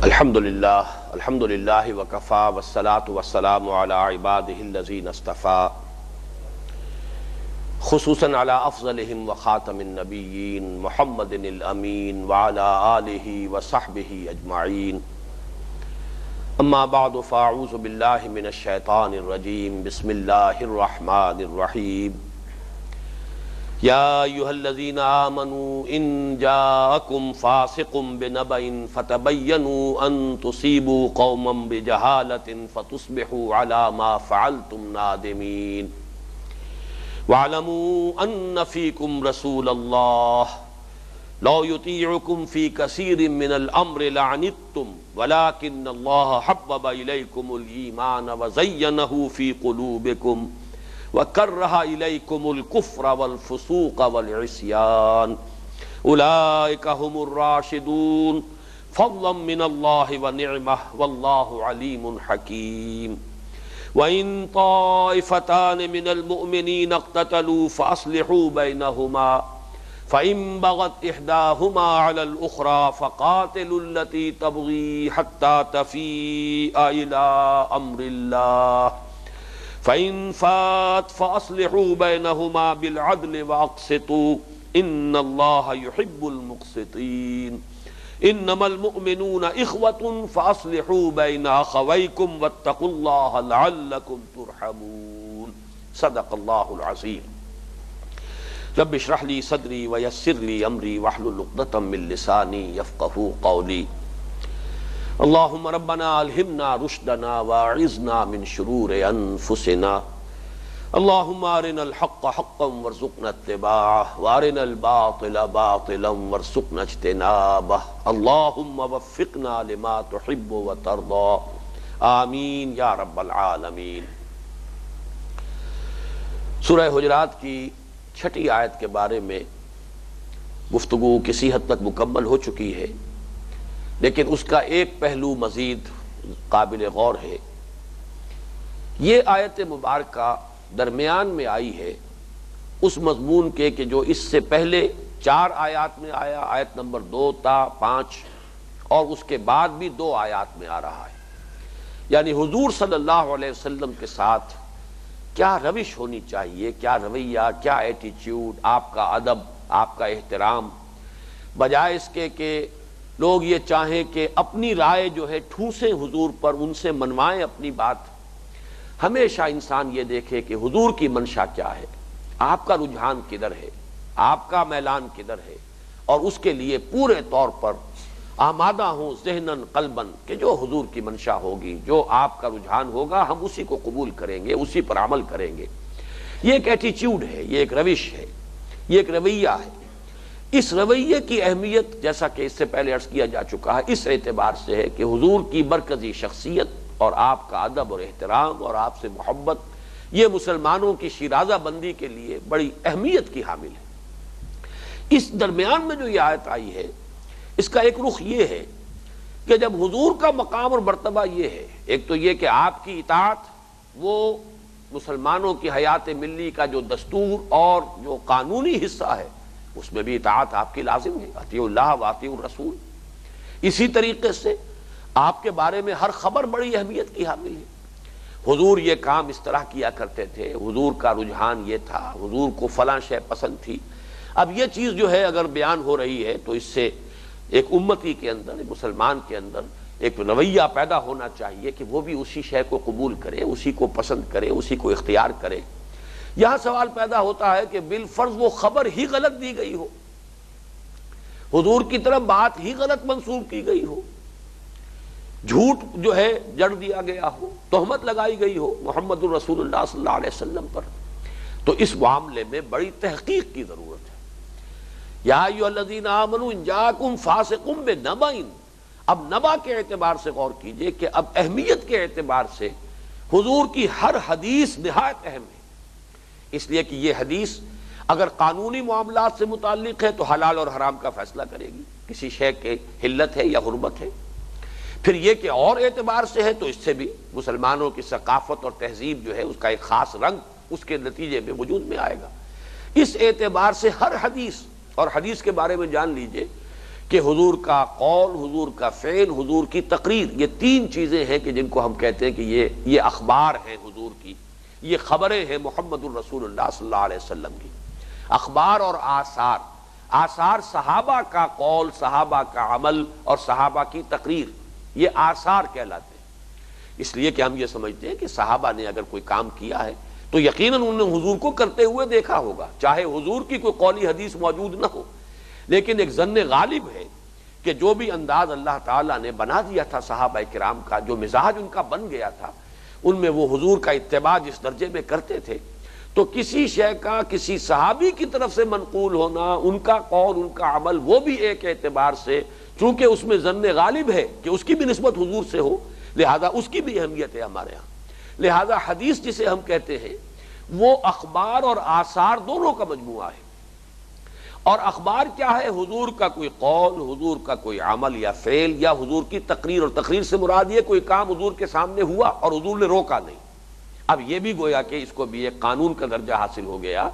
الحمدللہ وکفا والصلاة والسلام علی عبادہ الذین اصطفیٰ خصوصاً علی افضلہم وخاتم النبیین محمد الامین وعلی آلہ وصحبہ اجمعین اما بعد فاعوذ باللہ من الشیطان الرجیم بسم اللہ الرحمن الرحیم یا ایھا الذین آمنوا ان جاءکم فاسق بنبأ فتبینوا ان تصیبوا قوما بجہالۃ فتصبحوا علی ما فعلتم نادمین واعلموا ان فیکم رسول اللہ لو یطیعکم فی کثیر من الامر لعنتم ولکن اللہ حبب الیکم الایمان وزینہ فی قلوبکم وَكَرَّهَ إِلَيْكُمُ الْكُفْرَ وَالْفُسُوقَ وَالْعِصْيَانَ أُولَئِكَ هُمُ الرَّاشِدُونَ فَضْلًا مِّنَ اللَّهِ وَنِعْمَةً وَاللَّهُ عَلِيمٌ حَكِيمٌ وَإِن طَائِفَتَانِ مِنَ الْمُؤْمِنِينَ اقْتَتَلُوا فَأَصْلِحُوا بَيْنَهُمَا فَإِن بَغَتْ إِحْدَاهُمَا عَلَى الْأُخْرَى فَقَاتِلُوا الَّتِي تَبْغِي حَتَّى تَفِيءَ إِلَى أَمْرِ اللَّهِ فَإِن فَاتَ فَأَصْلِحُوا بَيْنَهُمَا بِالْعَدْلِ وَأَقْسِطُوا إِنَّ اللَّهَ يُحِبُّ الْمُقْسِطِينَ إِنَّمَا الْمُؤْمِنُونَ إِخْوَةٌ فَأَصْلِحُوا بَيْنَ أَخَوَيْكُمْ وَاتَّقُوا اللَّهَ لَعَلَّكُمْ تُرْحَمُونَ صدق اللہ العظیم۔ رب اشرح لي صدری ويسر لي أمری واحلل عقدۃ من لسانی یفقہوا قولی۔ اللہم ربنا الہمنا رشدنا واعذنا من شرور انفسنا اللہم ارنا الحق حقا وارزقنا اتباعہ وارنا الباطل باطلا وارزقنا اجتنابہ اللہم وفقنا لما تحب وترضى آمین یا رب العالمین۔ سورہ حجرات کی چھٹی آیت کے بارے میں گفتگو کسی حد تک مکمل ہو چکی ہے، لیکن اس کا ایک پہلو مزید قابل غور ہے۔ یہ آیت مبارکہ درمیان میں آئی ہے اس مضمون کے کہ جو اس سے پہلے 4 آیات میں آیا، آیت نمبر 2 تا 5، اور اس کے بعد بھی 2 آیات میں آ رہا ہے۔ یعنی حضور صلی اللہ علیہ وسلم کے ساتھ کیا روش ہونی چاہیے، کیا رویہ، کیا ایٹیچیوڈ، آپ کا ادب، آپ کا احترام، بجائے اس کے کہ لوگ یہ چاہیں کہ اپنی رائے جو ہے ٹھونسیں حضور پر، ان سے منوائیں اپنی بات۔ ہمیشہ انسان یہ دیکھے کہ حضور کی منشا کیا ہے، آپ کا رجحان کدھر ہے، آپ کا میلان کدھر ہے، اور اس کے لیے پورے طور پر آمادہ ہوں ذہناً قلباً کہ جو حضور کی منشا ہوگی، جو آپ کا رجحان ہوگا، ہم اسی کو قبول کریں گے، اسی پر عمل کریں گے۔ یہ ایک ایٹیچیوڈ ہے، یہ ایک روش ہے، یہ ایک رویہ ہے۔ اس رویے کی اہمیت جیسا کہ اس سے پہلے عرض کیا جا چکا ہے، اس اعتبار سے ہے کہ حضور کی مرکزی شخصیت اور آپ کا ادب اور احترام اور آپ سے محبت، یہ مسلمانوں کی شیرازہ بندی کے لیے بڑی اہمیت کی حامل ہے۔ اس درمیان میں جو یہ آیت آئی ہے، اس کا ایک رخ یہ ہے کہ جب حضور کا مقام اور مرتبہ یہ ہے، ایک تو یہ کہ آپ کی اطاعت وہ مسلمانوں کی حیات ملی کا جو دستور اور جو قانونی حصہ ہے، اس میں بھی اطاعت آپ کی لازم ہے، اطیعوا اللہ واطیعوا الرسول۔ اسی طریقے سے آپ کے بارے میں ہر خبر بڑی اہمیت کی حامل ہے۔ حضور یہ کام اس طرح کیا کرتے تھے، حضور کا رجحان یہ تھا، حضور کو فلاں شے پسند تھی۔ اب یہ چیز جو ہے اگر بیان ہو رہی ہے تو اس سے ایک امتی کے اندر، ایک مسلمان کے اندر ایک رویہ پیدا ہونا چاہیے کہ وہ بھی اسی شے کو قبول کرے، اسی کو پسند کرے، اسی کو اختیار کرے۔ یہاں سوال پیدا ہوتا ہے کہ بالفرض وہ خبر ہی غلط دی گئی ہو، حضور کی طرف بات ہی غلط منسوب کی گئی ہو، جھوٹ جو ہے جڑ دیا گیا ہو، تہمت لگائی گئی ہو محمد الرسول اللہ صلی اللہ علیہ وسلم پر، تو اس معاملے میں بڑی تحقیق کی ضرورت ہے۔ یا ایھا الذین آمنوا ان جاءکم فاسق بنبأ، اب نبا کے اعتبار سے غور کیجئے کہ اب اہمیت کے اعتبار سے حضور کی ہر حدیث نہایت اہم ہے، اس لیے کہ یہ حدیث اگر قانونی معاملات سے متعلق ہے تو حلال اور حرام کا فیصلہ کرے گی، کسی شے کے حلت ہے یا حرمت ہے۔ پھر یہ کہ اور اعتبار سے ہے تو اس سے بھی مسلمانوں کی ثقافت اور تہذیب جو ہے اس کا ایک خاص رنگ اس کے نتیجے میں وجود میں آئے گا۔ اس اعتبار سے ہر حدیث، اور حدیث کے بارے میں جان لیجئے کہ حضور کا قول، حضور کا فعل، حضور کی تقریر، یہ تین چیزیں ہیں کہ جن کو ہم کہتے ہیں کہ یہ اخبار ہیں حضور کی، یہ خبریں ہیں محمد الرسول اللہ صلی اللہ علیہ وسلم کی۔ اخبار اور آثار، آثار صحابہ کا قول، صحابہ کا عمل اور صحابہ کی تقریر، یہ آثار کہلاتے ہیں۔ اس لیے کہ ہم یہ سمجھتے ہیں کہ صحابہ نے اگر کوئی کام کیا ہے تو یقیناً انہوں نے حضور کو کرتے ہوئے دیکھا ہوگا، چاہے حضور کی کوئی قولی حدیث موجود نہ ہو، لیکن ایک ظن غالب ہے کہ جو بھی انداز اللہ تعالیٰ نے بنا دیا تھا صحابہ کرام کا، جو مزاج ان کا بن گیا تھا، ان میں وہ حضور کا اتباع جس درجے میں کرتے تھے، تو کسی شے کا کسی صحابی کی طرف سے منقول ہونا، ان کا قول، ان کا عمل، وہ بھی ایک اعتبار سے چونکہ اس میں ظن غالب ہے کہ اس کی بھی نسبت حضور سے ہو، لہذا اس کی بھی اہمیت ہے ہمارے ہاں۔ لہذا حدیث جسے ہم کہتے ہیں وہ اخبار اور آثار دونوں کا مجموعہ ہے۔ اور اخبار کیا ہے؟ حضور کا کوئی قول، حضور کا کوئی عمل یا فعل، یا حضور کی تقریر، اور تقریر سے مراد یہ کوئی کام حضور کے سامنے ہوا اور حضور نے روکا نہیں۔ اب یہ بھی گویا کہ اس کو بھی ایک قانون کا درجہ حاصل ہو گیا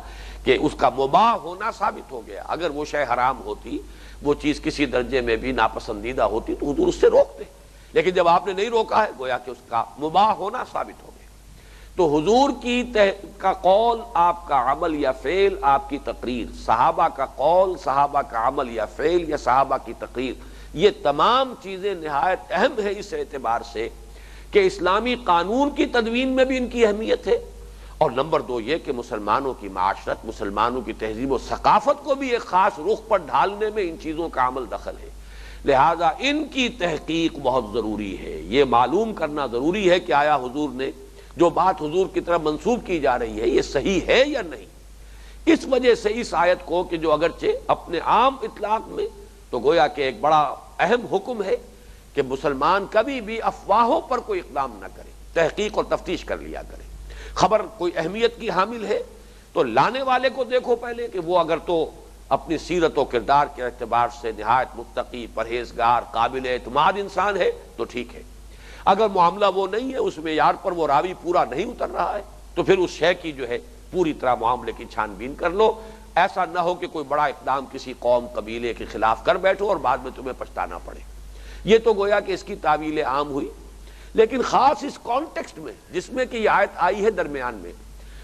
کہ اس کا مباح ہونا ثابت ہو گیا۔ اگر وہ شے حرام ہوتی، وہ چیز کسی درجے میں بھی ناپسندیدہ ہوتی تو حضور اس سے روکتے، لیکن جب آپ نے نہیں روکا ہے گویا کہ اس کا مباح ہونا ثابت ہو گیا۔ تو حضور کا قول، آپ کا عمل یا فعل، آپ کی تقریر، صحابہ کا قول، صحابہ کا عمل یا فعل یا صحابہ کی تقریر، یہ تمام چیزیں نہایت اہم ہے اس اعتبار سے کہ اسلامی قانون کی تدوین میں بھی ان کی اہمیت ہے، اور نمبر دو یہ کہ مسلمانوں کی معاشرت، مسلمانوں کی تہذیب و ثقافت کو بھی ایک خاص رخ پر ڈھالنے میں ان چیزوں کا عمل دخل ہے۔ لہذا ان کی تحقیق بہت ضروری ہے، یہ معلوم کرنا ضروری ہے کہ آیا حضور نے جو بات حضور کی طرف منسوب کی جا رہی ہے یہ صحیح ہے یا نہیں۔ اس وجہ سے اس آیت کو کہ جو اگرچہ اپنے عام اطلاق میں تو گویا کہ ایک بڑا اہم حکم ہے کہ مسلمان کبھی بھی افواہوں پر کوئی اقدام نہ کرے، تحقیق اور تفتیش کر لیا کرے۔ خبر کوئی اہمیت کی حامل ہے تو لانے والے کو دیکھو پہلے کہ وہ اگر تو اپنی سیرت و کردار کے اعتبار سے نہایت متقی، پرہیزگار، قابل اعتماد انسان ہے تو ٹھیک ہے۔ اگر معاملہ وہ نہیں ہے، اس معیار پر وہ راوی پورا نہیں اتر رہا ہے، تو پھر اس شے کی جو ہے پوری طرح معاملے کی چھان بین کر لو۔ ایسا نہ ہو کہ کوئی بڑا اقدام کسی قوم، قبیلے کے خلاف کر بیٹھو اور بعد میں تمہیں پچھتانا پڑے۔ یہ تو گویا کہ اس کی تعویل عام ہوئی، لیکن خاص اس کانٹیکسٹ میں جس میں کہ یہ آیت آئی ہے درمیان میں،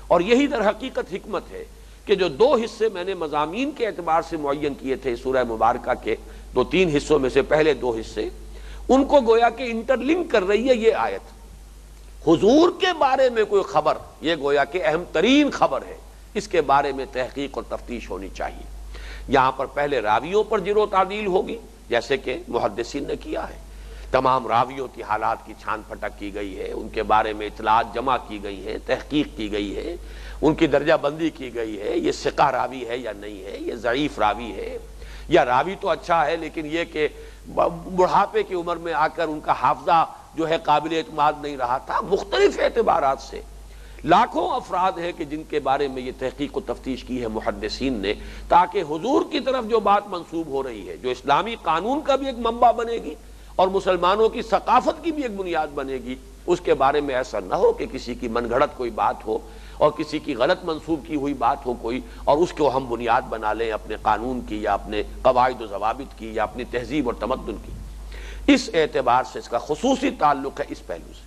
اور یہی در حقیقت حکمت ہے کہ جو دو حصے میں نے مضامین کے اعتبار سے معین کیے تھے سورہ مبارکہ کے، دو تین حصوں میں سے پہلے دو حصے، ان کو گویا کہ انٹرلنک کر رہی ہے یہ آیت۔ حضور کے بارے میں کوئی خبر، یہ گویا کہ اہم ترین خبر ہے، اس کے بارے میں تحقیق اور تفتیش ہونی چاہیے۔ یہاں پر پہلے راویوں پر جرح و تعدیل ہوگی، جیسے کہ محدثین نے کیا ہے، تمام راویوں کی حالات کی چھان پھٹک کی گئی ہے، ان کے بارے میں اطلاعات جمع کی گئی ہیں، تحقیق کی گئی ہے، ان کی درجہ بندی کی گئی ہے، یہ ثقہ راوی ہے یا نہیں ہے، یہ ضعیف راوی ہے، یا راوی تو اچھا ہے لیکن یہ کہ بڑھاپے کی عمر میں آ کر ان کا حافظہ جو ہے قابل اعتماد نہیں رہا تھا۔ مختلف اعتبارات سے لاکھوں افراد ہیں کہ جن کے بارے میں یہ تحقیق و تفتیش کی ہے محدثین نے، تاکہ حضور کی طرف جو بات منسوب ہو رہی ہے، جو اسلامی قانون کا بھی ایک منبع بنے گی اور مسلمانوں کی ثقافت کی بھی ایک بنیاد بنے گی، اس کے بارے میں ایسا نہ ہو کہ کسی کی من گھڑت کوئی بات ہو اور کسی کی غلط منسوب کی ہوئی بات ہو کوئی، اور اس کو ہم بنیاد بنا لیں اپنے قانون کی یا اپنے قواعد و ضوابط کی یا اپنی تہذیب اور تمدن کی۔ اس اعتبار سے اس کا خصوصی تعلق ہے اس پہلو سے۔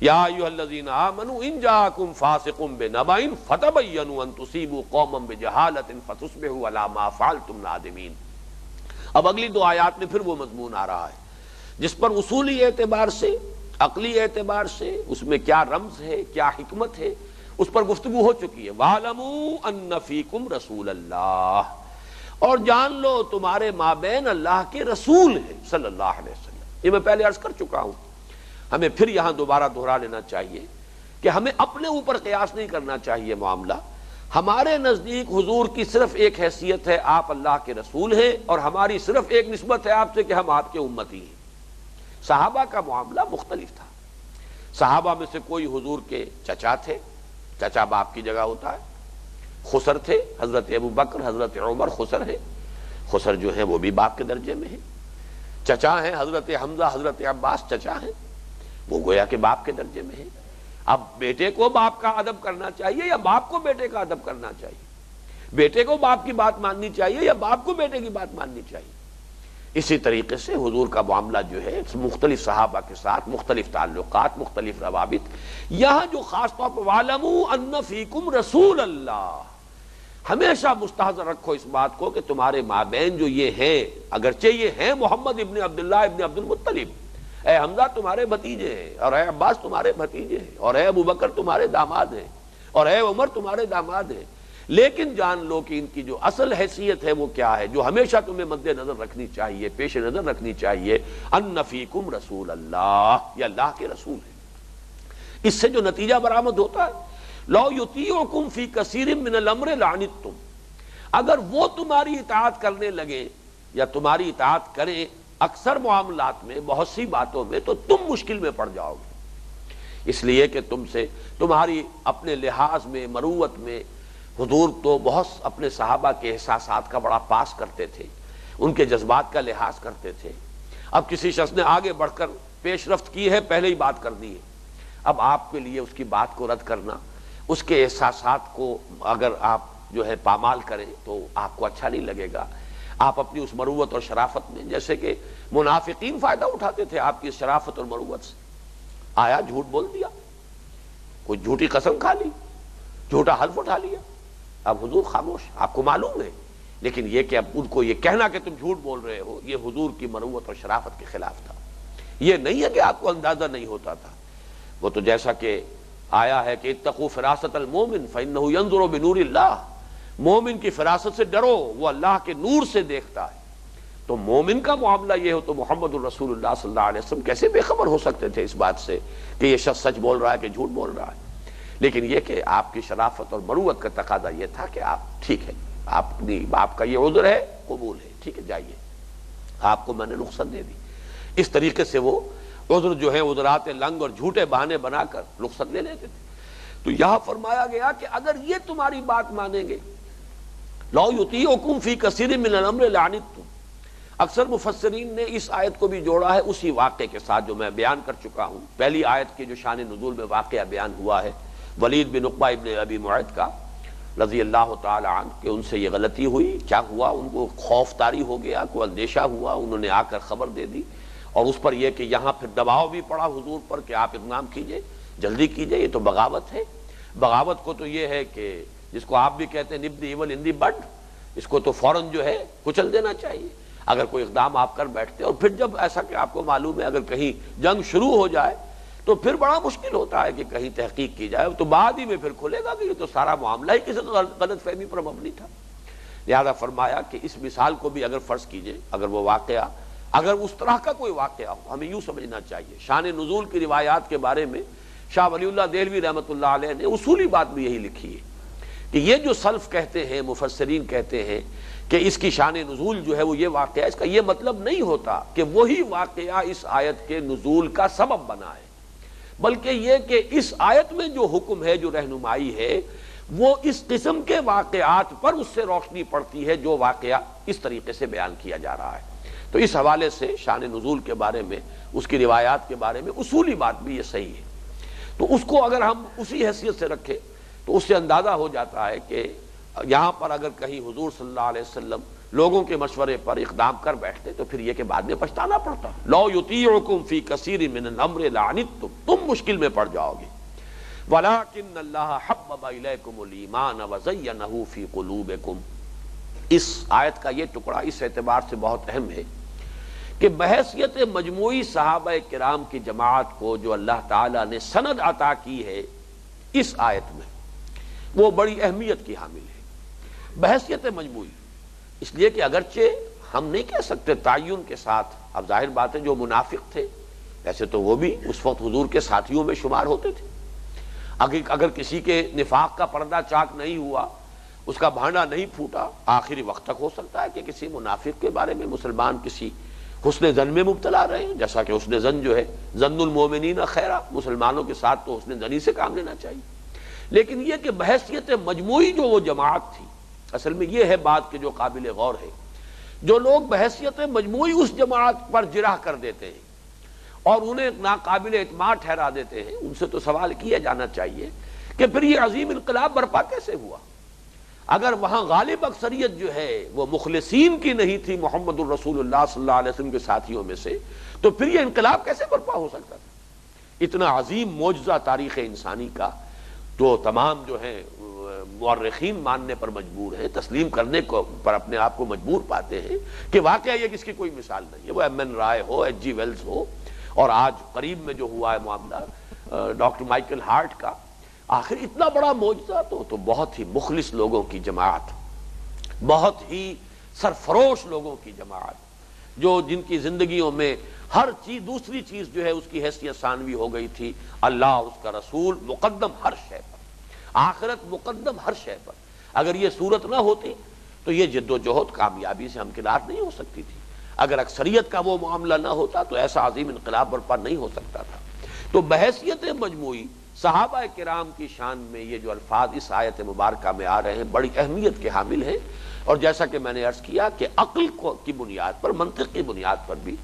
یا ایھا الذین آمنوا ان جاءکم فاسق بنبأ فتبینوا ان تصیبوا قوما بجہالۃ فتصبحوا علی ما فعلتم نادمین۔ اب اگلی دو آیات میں پھر وہ مضمون آ رہا ہے جس پر اصولی اعتبار سے، عقلی اعتبار سے اس میں کیا رمز ہے، کیا حکمت ہے، اس پر گفتگو ہو چکی ہے۔ وَاعْلَمُوا أَنَّ فِيكُمْ رَسُولَ اللَّهِ، اور جان لو تمہارے مابین اللہ کے رسول ہیں صلی اللہ علیہ وسلم۔ یہ میں پہلے عرض کر چکا ہوں، ہمیں پھر یہاں دوبارہ دہرا لینا چاہیے کہ ہمیں اپنے اوپر قیاس نہیں کرنا چاہیے معاملہ۔ ہمارے نزدیک حضور کی صرف ایک حیثیت ہے، آپ اللہ کے رسول ہیں، اور ہماری صرف ایک نسبت ہے آپ سے کہ ہم آپ کے امتی ہیں۔ صحابہ کا معاملہ مختلف تھا۔ صحابہ میں سے کوئی حضور کے چچا تھے، چچا باپ کی جگہ ہوتا ہے، خسر تھے، حضرت ابو بکر، حضرت عمر خسر ہے، خسر جو ہے وہ بھی باپ کے درجے میں ہے۔ چچا ہیں حضرت حمزہ، حضرت عباس چچا ہیں، وہ گویا کہ باپ کے درجے میں ہے۔ اب بیٹے کو باپ کا ادب کرنا چاہیے یا باپ کو بیٹے کا ادب کرنا چاہیے؟ بیٹے کو باپ کی بات ماننی چاہیے یا باپ کو بیٹے کی بات ماننی چاہیے؟ اسی طریقے سے حضور کا معاملہ جو ہے مختلف صحابہ کے ساتھ مختلف تعلقات، مختلف روابط، یہاں جو خاص طور پر وَاعْلَمُوا أَنَّ فِيكُمْ رَسُولَ اللَّهِ، ہمیشہ مستحضر رکھو اس بات کو کہ تمہارے مابین جو یہ ہیں، اگرچہ یہ ہیں محمد ابن عبداللہ ابن عبد المطلب، اے حمزہ تمہارے بھتیجے ہیں، اور اے عباس تمہارے بھتیجے ہیں، اور اے ابوبکر تمہارے داماد ہیں، اور اے عمر تمہارے داماد ہیں، لیکن جان لو کہ ان کی جو اصل حیثیت ہے وہ کیا ہے، جو ہمیشہ تمہیں مد نظر رکھنی چاہیے، پیش نظر رکھنی چاہیے، ان فیکم رسول اللہ، یہ اللہ کے رسول ہے۔ اس سے جو نتیجہ برآمد ہوتا ہے، لو یطیعکم فی کثیر من الامر لعنتم، اگر وہ تمہاری اطاعت کرنے لگے یا تمہاری اطاعت کریں اکثر معاملات میں، بہت سی باتوں میں، تو تم مشکل میں پڑ جاؤ گے، اس لیے کہ تم سے تمہاری اپنے لحاظ میں، مروت میں، حضور تو بہت اپنے صحابہ کے احساسات کا بڑا پاس کرتے تھے، ان کے جذبات کا لحاظ کرتے تھے۔ اب کسی شخص نے آگے بڑھ کر پیش رفت کی ہے، پہلے ہی بات کر دی ہے، اب آپ کے لیے اس کی بات کو رد کرنا، اس کے احساسات کو اگر آپ جو ہے پامال کریں تو آپ کو اچھا نہیں لگے گا۔ آپ اپنی اس مروت اور شرافت میں، جیسے کہ منافقین فائدہ اٹھاتے تھے آپ کی شرافت اور مروت سے، آیا جھوٹ بول دیا، کوئی جھوٹی قسم کھا لی، جھوٹا حلف اٹھا لیا، اب حضور خاموش، آپ کو معلوم ہے، لیکن یہ کہ اب ان کو یہ کہنا کہ تم جھوٹ بول رہے ہو، یہ حضور کی مروت اور شرافت کے خلاف تھا۔ یہ نہیں ہے کہ آپ کو اندازہ نہیں ہوتا تھا، وہ تو جیسا کہ آیا ہے کہ اتقوا فراست المومن فإنہ ينظر بنور اللہ، مومن کی فراست سے ڈرو، وہ اللہ کے نور سے دیکھتا ہے۔ تو مومن کا معاملہ یہ ہو تو محمد الرسول اللہ صلی اللہ علیہ وسلم کیسے بے خبر ہو سکتے تھے اس بات سے کہ یہ شخص سچ بول رہا ہے کہ جھوٹ بول رہا ہے؟ لیکن یہ کہ آپ کی شرافت اور مروت کا تقاضا یہ تھا کہ آپ ٹھیک ہے، آپ کا یہ عذر ہے، قبول ہے، ٹھیک ہے جائیے، آپ کو میں نے رخصت دے دی۔ اس طریقے سے وہ عذر جو ہے، عذرات لنگ اور جھوٹے بہانے بنا کر رخصت لے لیتے تھے۔ تو یہاں فرمایا گیا کہ اگر یہ تمہاری بات مانیں گے، لو یطیعکم فی کثیر من الامر لعنتم، اکثر مفسرین نے اس آیت کو بھی جوڑا ہے اسی واقعے کے ساتھ جو میں بیان کر چکا ہوں، پہلی آیت کے جو شان نزول میں واقعہ بیان ہوا ہے ولید بن عقبہ ابن ابی معیط کا رضی اللہ تعالی عنہ، کہ ان سے یہ غلطی ہوئی، کیا ہوا، ان کو خوف طاری ہو گیا، کوئی اندیشہ ہوا، انہوں نے آ کر خبر دے دی، اور اس پر یہ کہ یہاں پھر دباؤ بھی پڑا حضور پر کہ آپ اقدام کیجئے، جلدی کیجئے، یہ تو بغاوت ہے۔ بغاوت کو تو یہ ہے کہ جس کو آپ بھی کہتے ہیں نب دی ایول ان دی بڈ، اس کو تو فوراً جو ہے کچل دینا چاہیے اگر کوئی اقدام آپ کر بیٹھتے، اور پھر جب ایسا کہ آپ کو معلوم ہے اگر کہیں جنگ شروع ہو جائے تو پھر بڑا مشکل ہوتا ہے کہ کہیں تحقیق کی جائے، تو بعد ہی میں پھر کھلے گا کہ یہ تو سارا معاملہ ہی کسی غلط فہمی پر مبنی تھا۔ لہذا فرمایا کہ اس مثال کو بھی اگر فرض کیجئے، اگر وہ واقعہ، اگر اس طرح کا کوئی واقعہ ہو، ہمیں یوں سمجھنا چاہیے۔ شان نزول کی روایات کے بارے میں شاہ ولی اللہ دہلوی رحمۃ اللہ علیہ نے اصولی بات بھی یہی لکھی ہے کہ یہ جو سلف کہتے ہیں، مفسرین کہتے ہیں کہ اس کی شان نزول جو ہے وہ یہ واقعہ، اس کا یہ مطلب نہیں ہوتا کہ وہی واقعہ اس آیت کے نزول کا سبب بنا ہے، بلکہ یہ کہ اس آیت میں جو حکم ہے، جو رہنمائی ہے، وہ اس قسم کے واقعات پر اس سے روشنی پڑتی ہے جو واقعہ اس طریقے سے بیان کیا جا رہا ہے۔ تو اس حوالے سے شان نزول کے بارے میں، اس کی روایات کے بارے میں اصولی بات بھی یہ صحیح ہے۔ تو اس کو اگر ہم اسی حیثیت سے رکھیں تو اس سے اندازہ ہو جاتا ہے کہ یہاں پر اگر کہیں حضور صلی اللہ علیہ وسلم لوگوں کے مشورے پر اقدام کر بیٹھتے تو پھر یہ کہ بعد میں پچھتانا پڑتا، لو یطیعکم فی کثیر من الامر لعنتم، تم مشکل میں پڑ جاؤ گے، ولکن اللہ حبب الیکم الایمان وزینہ فی قلوبکم۔ اس آیت کا یہ ٹکڑا اس اعتبار سے بہت اہم ہے کہ بحیثیت مجموعی صحابہ کرام کی جماعت کو جو اللہ تعالیٰ نے سند عطا کی ہے اس آیت میں، وہ بڑی اہمیت کی حامل ہے، بحیثیت مجموعی۔ اس لیے کہ اگرچہ ہم نہیں کہہ سکتے تعین کے ساتھ، اب ظاہر بات ہے جو منافق تھے ویسے تو وہ بھی اس وقت حضور کے ساتھیوں میں شمار ہوتے تھے، اگر کسی کے نفاق کا پردہ چاک نہیں ہوا، اس کا بھانڈا نہیں پھوٹا، آخری وقت تک ہو سکتا ہے کہ کسی منافق کے بارے میں مسلمان کسی حسن ظن میں مبتلا رہے ہیں، جیسا کہ حسن ظن جو ہے ظن المومنین خیرا، مسلمانوں کے ساتھ تو حسن ظنی سے کام لینا چاہیے۔ لیکن یہ کہ بحیثیت مجموعی جو وہ جماعت تھی، اصل میں یہ ہے بات کہ جو قابل غور ہے، جو لوگ بحیثیت مجموعی اس جماعت پر جرح کر دیتے ہیں اور انہیں ناقابل اعتماد ٹھہرا دیتے ہیں، ان سے تو سوال کیا جانا چاہیے کہ پھر یہ عظیم انقلاب برپا کیسے ہوا؟ اگر وہاں غالب اکثریت جو ہے وہ مخلصین کی نہیں تھی محمد الرسول اللہ صلی اللہ علیہ وسلم کے ساتھیوں میں سے، تو پھر یہ انقلاب کیسے برپا ہو سکتا تھا؟ اتنا عظیم معجزہ تاریخ انسانی کا تو تمام جو ہیں مورخین ماننے پر مجبور ہیں، تسلیم کرنے کو پر اپنے آپ کو مجبور پاتے ہیں کہ واقعہ یہ کس کی کوئی مثال نہیں ہے، وہ ایم این رائے ہو، ایچ جی ویلز ہو، اور آج قریب میں جو ہوا ہے معاملہ ڈاکٹر مائیکل ہارٹ کا، آخر اتنا بڑا معجزہ تو بہت ہی مخلص لوگوں کی جماعت، بہت ہی سرفروش لوگوں کی جماعت، جو جن کی زندگیوں میں ہر چیز، دوسری چیز جو ہے اس کی حیثیت ثانوی ہو گئی تھی، اللہ اور اس کا رسول مقدم ہر شے پر، آخرت مقدم ہر شے پر۔ اگر یہ صورت نہ ہوتی تو یہ جد و جہد کامیابی سے ہمکنار نہیں ہو سکتی تھی، اگر اکثریت کا وہ معاملہ نہ ہوتا تو ایسا عظیم انقلاب برپا نہیں ہو سکتا تھا۔ تو بحیثیت مجموعی صحابہ کرام کی شان میں یہ جو الفاظ اس آیت مبارکہ میں آ رہے ہیں بڑی اہمیت کے حامل ہیں، اور جیسا کہ میں نے عرض کیا کہ عقل کی بنیاد پر، منطق کی بنیاد پر بھی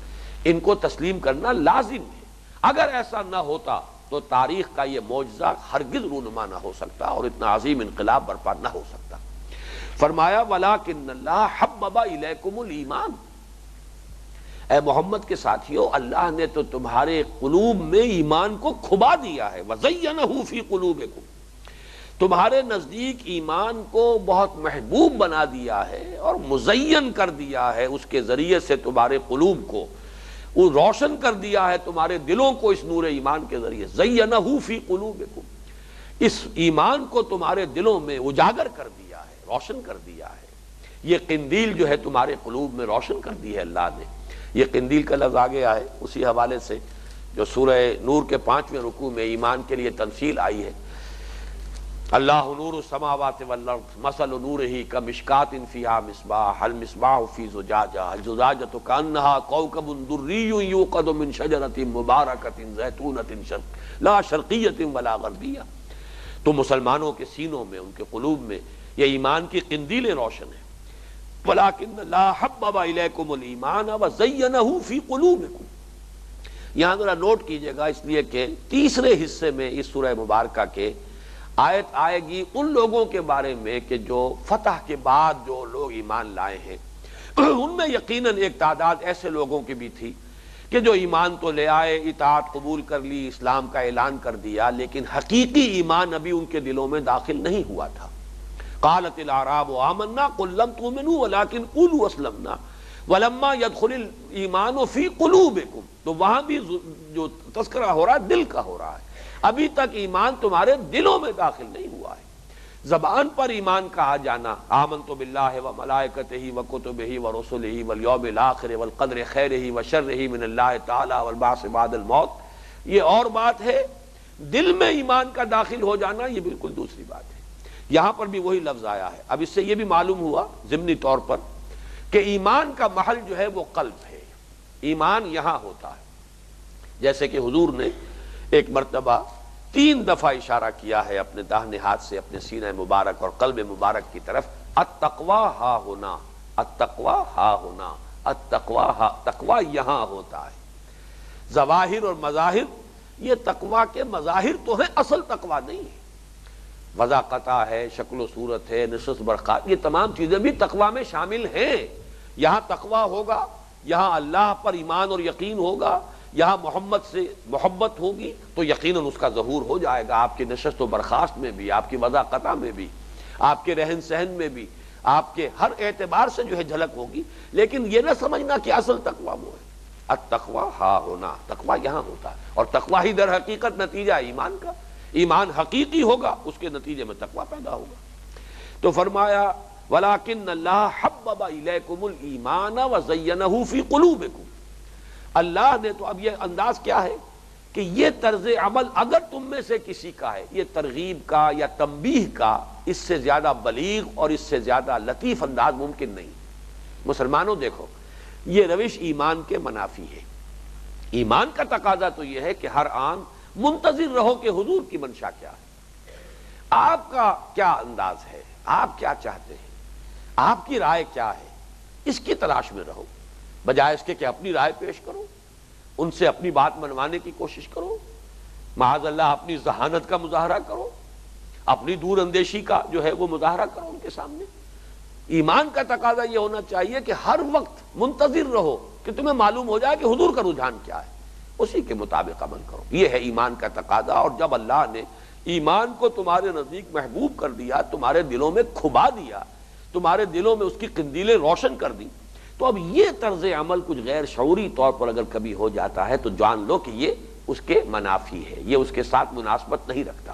ان کو تسلیم کرنا لازم ہے۔ اگر ایسا نہ ہوتا تو تاریخ کا یہ معجزہ ہرگز رونما نہ ہو سکتا اور اتنا عظیم انقلاب برپا نہ ہو سکتا۔ فرمایا وَلَٰكِنَّ اللَّهَ حَبَّبَ إِلَيْكُمُ الْإِيمَانَ، اے محمد کے ساتھیوں، اللہ نے تو تمہارے قلوب میں ایمان کو کھبا دیا ہے، وَزَيَّنَهُ فِي قُلُوبِكُمْ، تمہارے نزدیک ایمان کو بہت محبوب بنا دیا ہے اور مزین کر دیا ہے، اس کے ذریعے سے تمہارے قلوب کو وہ روشن کر دیا ہے، تمہارے دلوں کو اس نور ایمان کے ذریعے، زینہ فی قلوبکم، اس ایمان کو تمہارے دلوں میں اجاگر کر دیا ہے، روشن کر دیا ہے۔ یہ قندیل جو ہے تمہارے قلوب میں روشن کر دی ہے اللہ نے۔ یہ قندیل کا لفظ آگے آئے اسی حوالے سے جو سورہ نور کے 5ویں رکوع میں ایمان کے لیے تمثیل آئی ہے، اللہ نور السماوات والارض مثل نورہ کمشکاۃ فیہا مصباح المصباح فی زجاجہ الزجاجۃ کأنہا کوکب دری یوقد من شجرۃ مبارکۃ زیتونۃ لا شرقیۃ ولا غربیہ۔ تو مسلمانوں کے سینوں میں، ان کے قلوب میں یہ ایمان کی قندیلیں روشن ہیں۔ وَلَٰكِنَّ اللَّهَ حَبَّبَ إِلَيْكُمُ الْإِيمَانَ وَزَيَّنَهُ فِي قُلُوبِكُمْ۔ یہاں ذرا نوٹ کیجئے گا، اس لیے کہ تیسرے حصے میں اس سورہ مبارکہ کے آیت آئے گی ان لوگوں کے بارے میں کہ جو فتح کے بعد جو لوگ ایمان لائے ہیں، ان میں یقیناً ایک تعداد ایسے لوگوں کی بھی تھی کہ جو ایمان تو لے آئے، اطاعت قبول کر لی، اسلام کا اعلان کر دیا، لیکن حقیقی ایمان ابھی ان کے دلوں میں داخل نہیں ہوا تھا۔ قالت الاعراب آمنا قل لم تؤمنوا ولكن قولوا اسلمنا ولما يدخل الايمان في قلوبكم۔ تو وہاں بھی جو تذکرہ ہو رہا ہے دل کا ہو رہا ہے، ابھی تک ایمان تمہارے دلوں میں داخل نہیں ہوا ہے۔ زبان پر ایمان کہا جانا، آمنت باللہ وملائکتہ وکتبہ ورسلہ والیوم الآخر والقدر خیرہ وشرہ من اللہ تعالی والبعث بعد الموت، یہ اور بات ہے۔ دل میں ایمان کا داخل ہو جانا یہ بالکل دوسری بات ہے۔ یہاں پر بھی وہی لفظ آیا ہے۔ اب اس سے یہ بھی معلوم ہوا ضمنی طور پر کہ ایمان کا محل جو ہے وہ قلب ہے، ایمان یہاں ہوتا ہے۔ جیسے کہ حضور نے ایک مرتبہ 3 دفعہ اشارہ کیا ہے اپنے داہنے ہاتھ سے اپنے سینہ مبارک اور قلب مبارک کی طرف، التقوی ہا ہونا، التقوی ہا ہونا، التقوی ہا، تقوی یہاں ہوتا ہے۔ ظواہر اور مظاہر یہ تقوی کے مظاہر تو ہیں، اصل تقوی نہیں ہے۔ وضاقتہ ہے، شکل و صورت ہے، نشست برخاست، یہ تمام چیزیں بھی تقوی میں شامل ہیں۔ یہاں تقوی ہوگا، یہاں اللہ پر ایمان اور یقین ہوگا، یہاں محمد سے محبت ہوگی تو یقیناً اس کا ظہور ہو جائے گا آپ کی نشست و برخاست میں بھی، آپ کی وضاقتہ میں بھی، آپ کے رہن سہن میں بھی، آپ کے ہر اعتبار سے جو ہے جھلک ہوگی۔ لیکن یہ نہ سمجھنا کہ اصل تقوی وہ ہے۔ التقوی ہا ہونا، تقوی یہاں ہوتا ہے، اور تقوی ہی در حقیقت نتیجہ ایمان کا۔ ایمان حقیقی ہوگا، اس کے نتیجے میں تقوی پیدا ہوگا۔ تو فرمایا وَلَٰكِنَّ اللَّهَ حَبَّبَ إِلَيْكُمُ الْإِيمَانَ وَزَيَّنَهُ فِي قُلُوبِكُمْ۔ اللہ نے تو اب یہ انداز کیا ہے کہ یہ طرز عمل اگر تم میں سے کسی کا ہے، یہ ترغیب کا یا تنبیہ کا اس سے زیادہ بلیغ اور اس سے زیادہ لطیف انداز ممکن نہیں۔ مسلمانوں دیکھو، یہ روش ایمان کے منافی ہے۔ ایمان کا تقاضا تو یہ ہے کہ ہر آن منتظر رہو کہ حضور کی منشا کیا ہے، آپ کا کیا انداز ہے، آپ کیا چاہتے ہیں، آپ کی رائے کیا ہے، اس کی تلاش میں رہو، بجائے اس کے کہ اپنی رائے پیش کرو، ان سے اپنی بات منوانے کی کوشش کرو، معاذ اللہ اپنی ذہانت کا مظاہرہ کرو، اپنی دور اندیشی کا جو ہے وہ مظاہرہ کرو ان کے سامنے۔ ایمان کا تقاضا یہ ہونا چاہیے کہ ہر وقت منتظر رہو کہ تمہیں معلوم ہو جائے کہ حضور کا رجحان کیا ہے، اسی کے مطابق عمل کرو۔ یہ ہے ایمان کا تقاضا۔ اور جب اللہ نے ایمان کو تمہارے نزدیک محبوب کر دیا، تمہارے دلوں میں کھبا دیا، تمہارے دلوں میں اس کی قندیلیں روشن کر دی، تو اب یہ طرز عمل کچھ غیر شعوری طور پر اگر کبھی ہو جاتا ہے تو جان لو کہ یہ اس کے منافی ہے، یہ اس کے ساتھ مناسبت نہیں رکھتا۔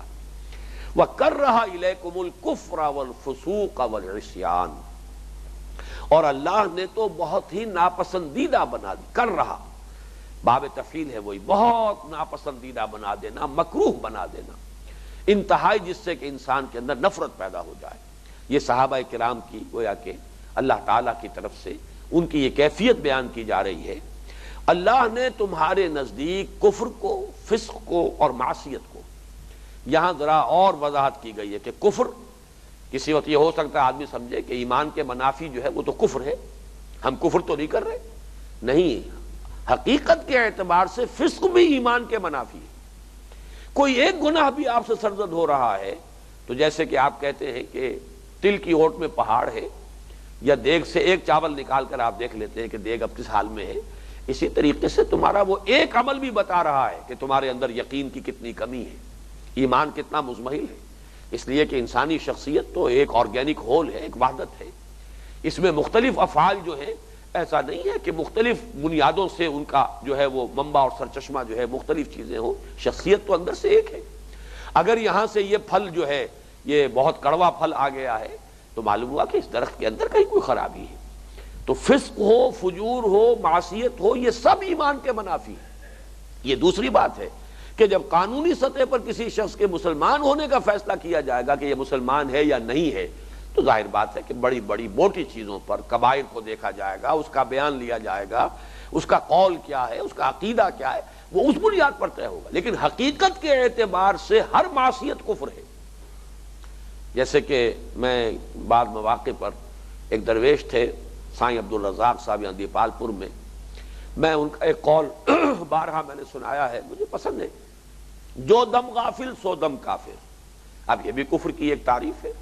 وَكَرَّهَ إِلَيْكُمُ الْكُفْرَ وَالْفُسُوقَ وَالْعِصْيَانَ، اور اللہ نے تو بہت ہی ناپسندیدہ بنا دی، کر رہا باب تفعیل ہے وہی، بہت ناپسندیدہ بنا دینا، مکروہ بنا دینا، انتہائی جس سے کہ انسان کے اندر نفرت پیدا ہو جائے۔ یہ صحابہ کرام کی گویا کہ اللہ تعالیٰ کی طرف سے ان کی یہ کیفیت بیان کی جا رہی ہے۔ اللہ نے تمہارے نزدیک کفر کو، فسق کو اور معصیت کو، یہاں ذرا اور وضاحت کی گئی ہے کہ کفر، کسی وقت یہ ہو سکتا ہے آدمی سمجھے کہ ایمان کے منافی جو ہے وہ تو کفر ہے، ہم کفر تو نہیں کر رہے، نہیں، حقیقت کے اعتبار سے فسق بھی ایمان کے منافی ہے۔ کوئی ایک گناہ بھی آپ سے سرزد ہو رہا ہے تو جیسے کہ آپ کہتے ہیں کہ تل کی اوٹ میں پہاڑ ہے، یا دیگ سے ایک چاول نکال کر آپ دیکھ لیتے ہیں کہ دیگ اب کس حال میں ہے، اسی طریقے سے تمہارا وہ ایک عمل بھی بتا رہا ہے کہ تمہارے اندر یقین کی کتنی کمی ہے، ایمان کتنا مزمحل ہے۔ اس لیے کہ انسانی شخصیت تو ایک آرگینک ہول ہے، ایک وحدت ہے، اس میں مختلف افعال جو ہیں، ایسا نہیں ہے کہ مختلف بنیادوں سے ان کا جو ہے وہ منبع اور سرچشمہ جو ہے مختلف چیزیں ہوں، شخصیت تو اندر سے ایک ہے۔ اگر یہاں سے یہ پھل جو ہے یہ بہت کڑوا پھل آ گیا ہے تو معلوم ہوا کہ اس درخت کے اندر کہیں کوئی خرابی ہے۔ تو فسق ہو، فجور ہو، معصیت ہو، یہ سب ایمان کے منافی ہے۔ یہ دوسری بات ہے کہ جب قانونی سطح پر کسی شخص کے مسلمان ہونے کا فیصلہ کیا جائے گا کہ یہ مسلمان ہے یا نہیں ہے، تو ظاہر بات ہے کہ بڑی بڑی موٹی چیزوں پر، کبائر کو دیکھا جائے گا، اس کا بیان لیا جائے گا، اس کا قول کیا ہے، اس کا عقیدہ کیا ہے، وہ اس بنیاد پر طے ہوگا۔ لیکن حقیقت کے اعتبار سے ہر معصیت کفر ہے۔ جیسے کہ میں بعض مواقع پر، ایک درویش تھے سائیں عبدالرزاق صاحب یہاں دیپال پور میں ان کا ایک قول بارہا میں نے سنایا ہے، مجھے پسند ہے، جو دم غافل سو دم کافر۔ اب یہ بھی کفر کی ایک تعریف ہے۔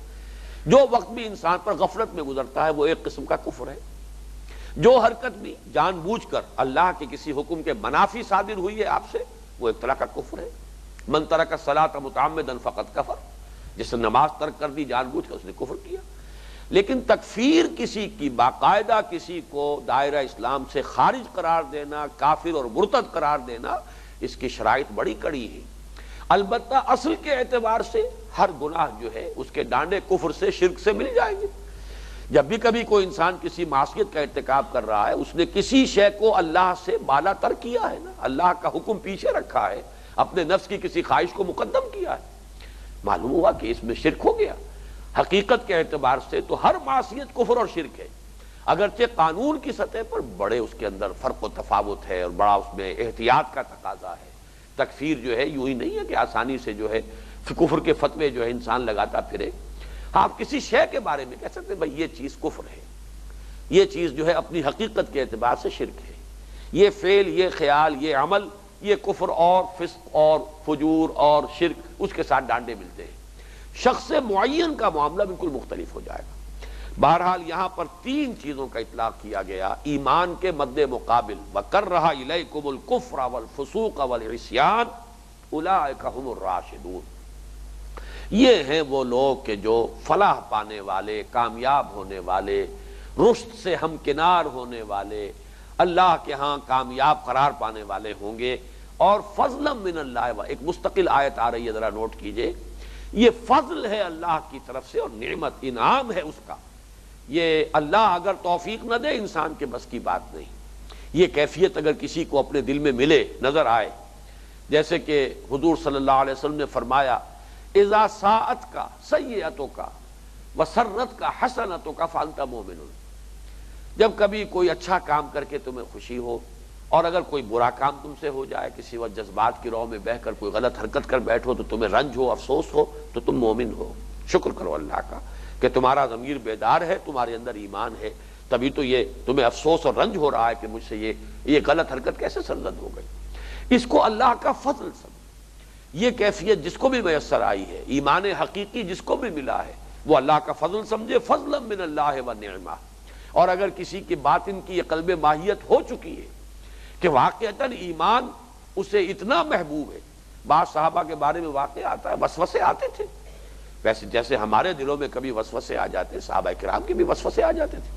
جو وقت بھی انسان پر غفلت میں گزرتا ہے وہ ایک قسم کا کفر ہے۔ جو حرکت بھی جان بوجھ کر اللہ کے کسی حکم کے منافی صادر ہوئی ہے آپ سے، وہ ایک طرح کا کفر ہے۔ من ترک الصلاۃ متعمدا فقد کفر، جس نے نماز ترک کر دی جان بوجھ کر، اس نے کفر کیا۔ لیکن تکفیر کسی کی، باقاعدہ کسی کو دائرہ اسلام سے خارج قرار دینا، کافر اور مرتد قرار دینا، اس کی شرائط بڑی کڑی ہے۔ البتہ اصل کے اعتبار سے ہر گناہ جو ہے اس کے ڈانڈے کفر سے، شرک سے مل جائیں گے۔ جب بھی کبھی کوئی انسان کسی معصیت کا ارتکاب کر رہا ہے، اس نے کسی شے کو اللہ سے بالا تر کیا ہے نا، اللہ کا حکم پیچھے رکھا ہے، اپنے نفس کی کسی خواہش کو مقدم کیا ہے، معلوم ہوا کہ اس میں شرک ہو گیا۔ حقیقت کے اعتبار سے تو ہر معصیت کفر اور شرک ہے، اگرچہ قانون کی سطح پر بڑے اس کے اندر فرق و تفاوت ہے اور بڑا اس میں احتیاط کا تقاضا ہے۔ تکفیر جو ہے یوں ہی نہیں ہے کہ آسانی سے جو ہے کفر کے فتوے جو ہے انسان لگاتا پھرے۔ آپ کسی شے کے بارے میں کہہ سکتے ہیں بھائی یہ چیز کفر ہے، یہ چیز جو ہے اپنی حقیقت کے اعتبار سے شرک ہے، یہ فعل، یہ خیال، یہ عمل، یہ کفر اور فسق اور فجور اور شرک، اس کے ساتھ ڈانڈے ملتے ہیں۔ شخص معین کا معاملہ بالکل مختلف ہو جائے گا۔ بہرحال یہاں پر تین چیزوں کا اطلاق کیا گیا ایمان کے مد مقابل، وَكَرَّهَ إِلَيْكُمُ الْكُفْرَ وَالْفُسُوقَ وَالْعِصْيَانَ أُولَٰئِكَ هُمُ الرَّاشِدُونَ۔ یہ ہیں وہ لوگ کہ جو فلاح پانے والے، کامیاب ہونے والے، رشد سے ہمکنار ہونے والے، اللہ کے ہاں کامیاب قرار پانے والے ہوں گے۔ اور فضلا من اللہ، ایک مستقل آیت آ رہی ہے، ذرا نوٹ کیجئے، یہ فضل ہے اللہ کی طرف سے اور نعمت، انعام ہے اس کا۔ یہ اللہ اگر توفیق نہ دے انسان کے بس کی بات نہیں۔ یہ کیفیت اگر کسی کو اپنے دل میں ملے، نظر آئے، جیسے کہ حضور صلی اللہ علیہ وسلم نے فرمایا اذا ساءت کا سیئتوں کا وسرت کا حسنتوں کا فانت مومن، جب کبھی کوئی اچھا کام کر کے تمہیں خوشی ہو اور اگر کوئی برا کام تم سے ہو جائے، کسی وقت جذبات کی رو میں بہہ کر کوئی غلط حرکت کر بیٹھو تو تمہیں رنج ہو، افسوس ہو، تو تم مومن ہو۔ شکر کرو اللہ کا کہ تمہارا ضمیر بیدار ہے، تمہارے اندر ایمان ہے، تبھی تو یہ تمہیں افسوس اور رنج ہو رہا ہے کہ مجھ سے یہ غلط حرکت کیسے سرزد ہو گئی۔ اس کو اللہ کا فضل سمجھ یہ کیفیت جس کو بھی میسر آئی ہے، ایمان حقیقی جس کو بھی ملا ہے، وہ اللہ کا فضل سمجھے، فضلا من اللہ و نعمہ۔ اور اگر کسی کی باطن کی یہ قلب ماہیت ہو چکی ہے کہ واقعتاً ایمان اسے اتنا محبوب ہے، بعض صحابہ کے بارے میں واقع آتا ہے وسوسے آتے تھے، ویسے جیسے ہمارے دلوں میں کبھی وسوسے آ جاتے، صحابہ کرام کے بھی وسوسے آ جاتے تھے۔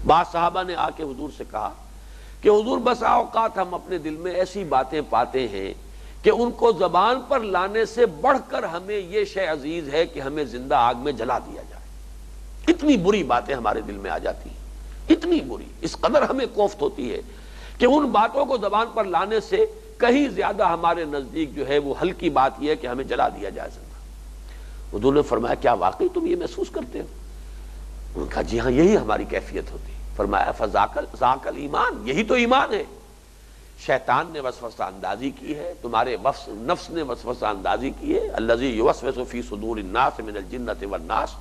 بعض صحابہ نے آ کے حضور سے کہا کہ حضور بس اوقات ہم اپنے دل میں ایسی باتیں پاتے ہیں کہ ان کو زبان پر لانے سے بڑھ کر ہمیں یہ شے عزیز ہے کہ ہمیں زندہ آگ میں جلا دیا جائے۔ اتنی بری باتیں ہمارے دل میں آ جاتی ہیں، اتنی بری، اس قدر ہمیں کوفت ہوتی ہے کہ ان باتوں کو زبان پر لانے سے کہیں زیادہ ہمارے نزدیک جو ہے وہ ہلکی بات یہ ہے کہ ہمیں جلا دیا جائے زندہ۔ حضور نے فرمایا کیا واقعی تم یہ محسوس کرتے ہو؟ انہوں نے کہا جی ہاں یہی ہماری کیفیت ہوتی ہے۔ فرمایا فذاک الایمان، یہی تو ایمان ہے۔ شیطان نے وسوسہ اندازی کی ہے، تمہارے نفس نے وسوسہ اندازی کی ہے، الذی یوسوس فی صدور الناس من الجنۃ والناس،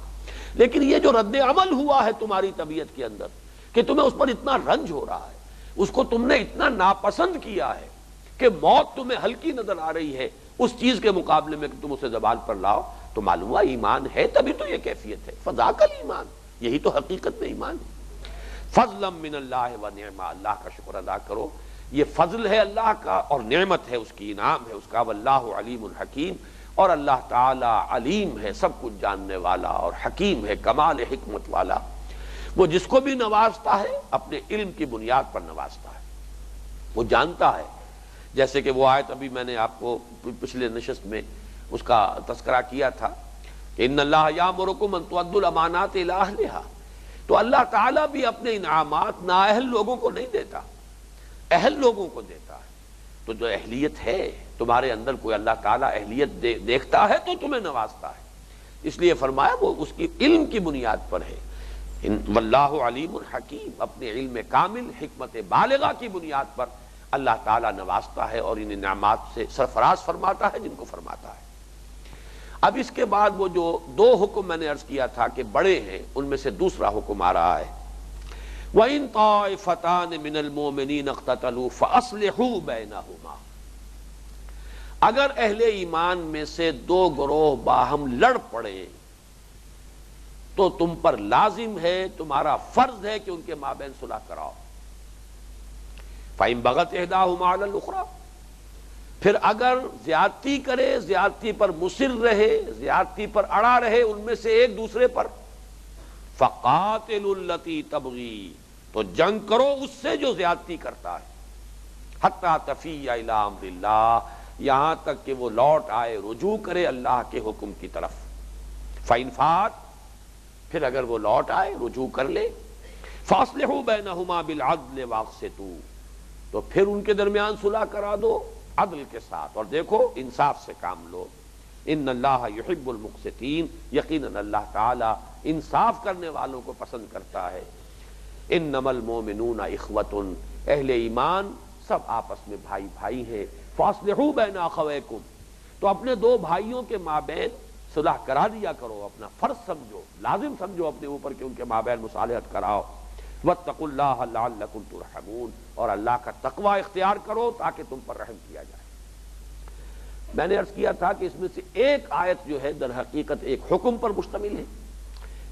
لیکن یہ جو رد عمل ہوا ہے تمہاری طبیعت کے اندر کہ تمہیں اس پر اتنا رنج ہو رہا ہے، اس کو تم نے اتنا ناپسند کیا ہے کہ موت تمہیں ہلکی نظر آ رہی ہے اس چیز کے مقابلے میں کہ تم اسے زبان پر لاؤ، تو معلوم ہوا ایمان ہے، تبھی تو یہ کیفیت ہے۔ فذاک الایمان، یہی تو حقیقت میں ایمان ہے۔ فضلا من اللہ و نعمہ، اللہ کا شکر ادا کرو، یہ فضل ہے اللہ کا اور نعمت ہے اس کی، انعام ہے اس کا۔ واللہ علیم الحکیم، اور اللہ تعالی علیم ہے، سب کچھ جاننے والا، اور حکیم ہے، کمال حکمت والا۔ وہ جس کو بھی نوازتا ہے اپنے علم کی بنیاد پر نوازتا ہے، وہ جانتا ہے۔ جیسے کہ وہ آیت ابھی میں نے آپ کو پچھلے نشست میں اس کا تذکرہ کیا تھا کہ ان اللہ یامرکم ان تؤدوا الامانات الی اہلھا، تو اللہ تعالیٰ بھی اپنے انعامات نااہل لوگوں کو نہیں دیتا، اہل لوگوں کو دیتا ہے۔ تو جو اہلیت ہے تمہارے اندر، کوئی اللہ تعالیٰ اہلیت دیکھتا ہے تو تمہیں نوازتا ہے، اس لیے فرمایا وہ اس کی علم کی بنیاد پر ہے۔ واللہ علیم الحکیم، اپنے علم کامل حکمت بالغہ کی بنیاد پر اللہ تعالیٰ نوازتا ہے اور ان انعامات سے سرفراز فرماتا ہے جن کو فرماتا ہے۔ اب اس کے بعد وہ جو دو حکم میں نے عرض کیا تھا کہ بڑے ہیں، ان میں سے دوسرا حکم آ رہا ہے وَإِن طَائِفَتَانِ مِنَ الْمُؤْمِنِينَ اقْتَتَلُوا فَأَصْلِحُوا بَيْنَهُمَا، اگر اہل ایمان میں سے دو گروہ باہم لڑ پڑے تو تم پر لازم ہے، تمہارا فرض ہے کہ ان کے مابین صلح کراؤ۔ فَإِن بَغَتْ إِحْدَاهُمَا عَلَى الْأُخْرَى، پھر اگر زیادتی کرے، زیادتی پر مصر رہے، زیادتی پر اڑا رہے ان میں سے ایک دوسرے پر، فَقَاتِلُوا الَّتِي تَبْغِي، تو جنگ کرو اس سے جو زیادتی کرتا ہے، حَتَّى تَفِيَّ إِلَىٰ أَمْرِ اللَّهِ، یہاں تک کہ وہ لوٹ آئے، رجوع کرے اللہ کے حکم کی طرف۔ فَإِن فَاتَ، پھر اگر وہ لوٹ آئے، رجوع کر لے، فَأَصْلِحُوا بَيْنَهُمَا بِالْعَدْلِ وَأَقْسِطُوا، تو پھر ان کے درمیان صلح کرا دو عدل کے ساتھ، اور دیکھو انصاف سے کام لو۔ ان اللہ یحب المقسطین، یقیناً اللہ تعالی انصاف کرنے والوں کو پسند کرتا ہے۔ انما المؤمنون اخوۃ، اہل ایمان سب آپس میں بھائی بھائی ہیں۔ فاصلحوا بین اخویکم، تو اپنے دو بھائیوں کے مابین صلح کرا دیا کرو، اپنا فرض سمجھو، لازم سمجھو اپنے اوپر کہ ان کے مابین مصالحت کراؤ۔ واتقوا اللہ لعلکم ترحمون، اور اللہ کا تقوی اختیار کرو تاکہ تم پر رحم کیا جائے۔ میں نے عرض کیا تھا کہ اس میں سے ایک آیت جو ہے در حقیقت ایک حکم پر مشتمل ہے،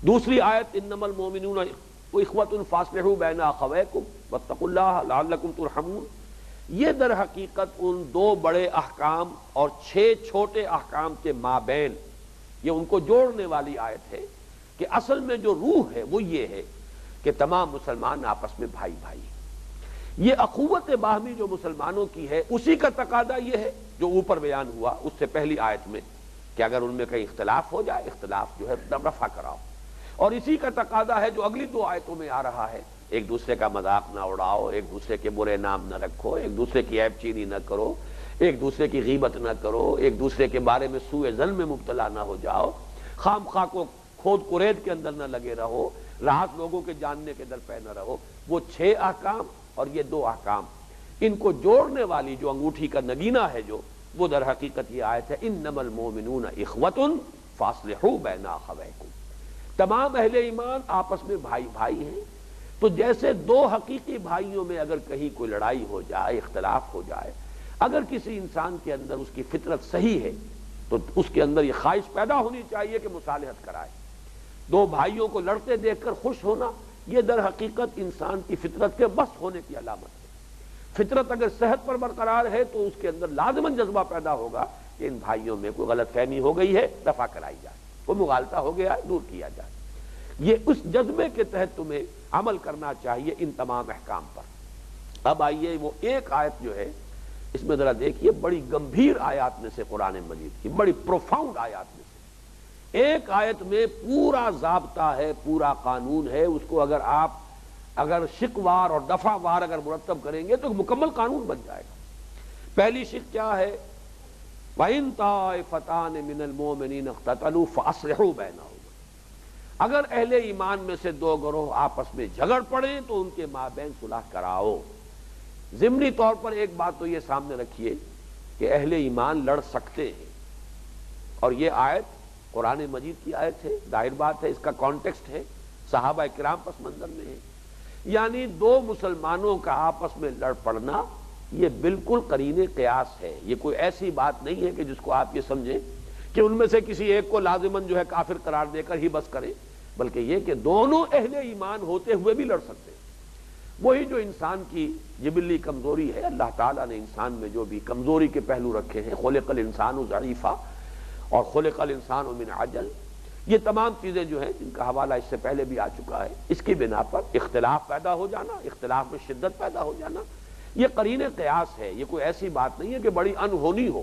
دوسری آیت انما المؤمنون اخوۃ فاصلحوا بین اخویکم واتقوا اللہ لعلکم ترحمون، یہ در حقیقت ان دو بڑے احکام اور 6 چھوٹے احکام کے مابین یہ ان کو جوڑنے والی آیت ہے کہ اصل میں جو روح ہے وہ یہ ہے کہ تمام مسلمان آپس میں بھائی بھائی ہیں۔ یہ اخوت باہمی جو مسلمانوں کی ہے اسی کا تقاضا یہ ہے جو اوپر بیان ہوا اس سے پہلی آیت میں کہ اگر ان میں کہیں اختلاف ہو جائے، اختلاف جو ہے رفع کراؤ، اور اسی کا تقاضا ہے جو اگلی 2 آیتوں میں آ رہا ہے، ایک دوسرے کا مذاق نہ اڑاؤ، ایک دوسرے کے برے نام نہ رکھو، ایک دوسرے کی عیب چینی نہ کرو، ایک دوسرے کی غیبت نہ کرو، ایک دوسرے کے بارے میں سوء ظن میں مبتلا نہ ہو جاؤ، خام خواہ کو کھود کرید کے اندر نہ لگے رہو، راحت لوگوں کے جاننے کے در پہ نہ رہو۔ وہ 6 احکام اور یہ 2 احکام، ان کو جوڑنے والی جو انگوٹھی کا نگینہ ہے جو، وہ در حقیقت یہ آیت ہے انما المؤمنون اخوۃ فاصلحوا بین اخویکم، تمام اہل ایمان آپس میں بھائی بھائی ہیں۔ تو جیسے 2 حقیقی بھائیوں میں اگر کہیں کوئی لڑائی ہو جائے، اختلاف ہو جائے، اگر کسی انسان کے اندر اس کی فطرت صحیح ہے تو اس کے اندر یہ خواہش پیدا ہونی چاہیے کہ مصالحت کرائے. دو بھائیوں کو لڑتے دیکھ کر خوش ہونا یہ در حقیقت انسان کی فطرت کے بس ہونے کی علامت ہے. فطرت اگر صحت پر برقرار ہے تو اس کے اندر لازماً جذبہ پیدا ہوگا کہ ان بھائیوں میں کوئی غلط فہمی ہو گئی ہے، رفع کرائی جائے، کوئی مغالطہ ہو گیا ہے، دور کیا جائے. یہ اس جذبے کے تحت تمہیں عمل کرنا چاہیے ان تمام احکام پر. اب آئیے وہ ایک آیت جو ہے اس میں ذرا دیکھیے، بڑی گمبھیر آیات میں سے قرآن مجید کی، بڑی پروفاؤنڈ آیات میں سے ایک آیت میں پورا ضابطہ ہے، پورا قانون ہے. اس کو اگر شقوار اور دفعہ وار اگر مرتب کریں گے تو مکمل قانون بن جائے گا. پہلی شق کیا ہے؟ وَإِن طَائِفَتَانِ مِنَ الْمُؤْمِنِينَ اقْتَتَلُوا فَأَصْلِحُوا بَيْنَهُمَا. اگر اہل ایمان میں سے دو گروہ آپس میں جھگڑ پڑیں تو ان کے مابین صلح کراؤ. ضمنی طور پر ایک بات تو یہ سامنے رکھیے کہ اہل ایمان لڑ سکتے ہیں، اور یہ آیت قرآن مجید کی آیت ہے، ظاہر بات ہے اس کا کانٹیکسٹ ہے، صحابہ کرام پس منظر میں ہے. یعنی دو مسلمانوں کا آپس میں لڑ پڑنا یہ بالکل قرین قیاس ہے. یہ کوئی ایسی بات نہیں ہے کہ جس کو آپ یہ سمجھیں کہ ان میں سے کسی ایک کو لازماً جو ہے کافر قرار دے کر ہی بس کریں، بلکہ یہ کہ دونوں اہل ایمان ہوتے ہوئے بھی لڑ سکتے ہیں. وہی جو انسان کی جبلی کمزوری ہے، اللہ تعالیٰ نے انسان میں جو بھی کمزوری کے پہلو رکھے ہیں، خلق الانسان ضعیفا اور خلق الانسان من عجل، یہ تمام چیزیں جو ہیں جن کا حوالہ اس سے پہلے بھی آ چکا ہے، اس کی بنا پر اختلاف پیدا ہو جانا، اختلاف میں شدت پیدا ہو جانا، یہ قرین قیاس ہے. یہ کوئی ایسی بات نہیں ہے کہ بڑی انہونی ہو،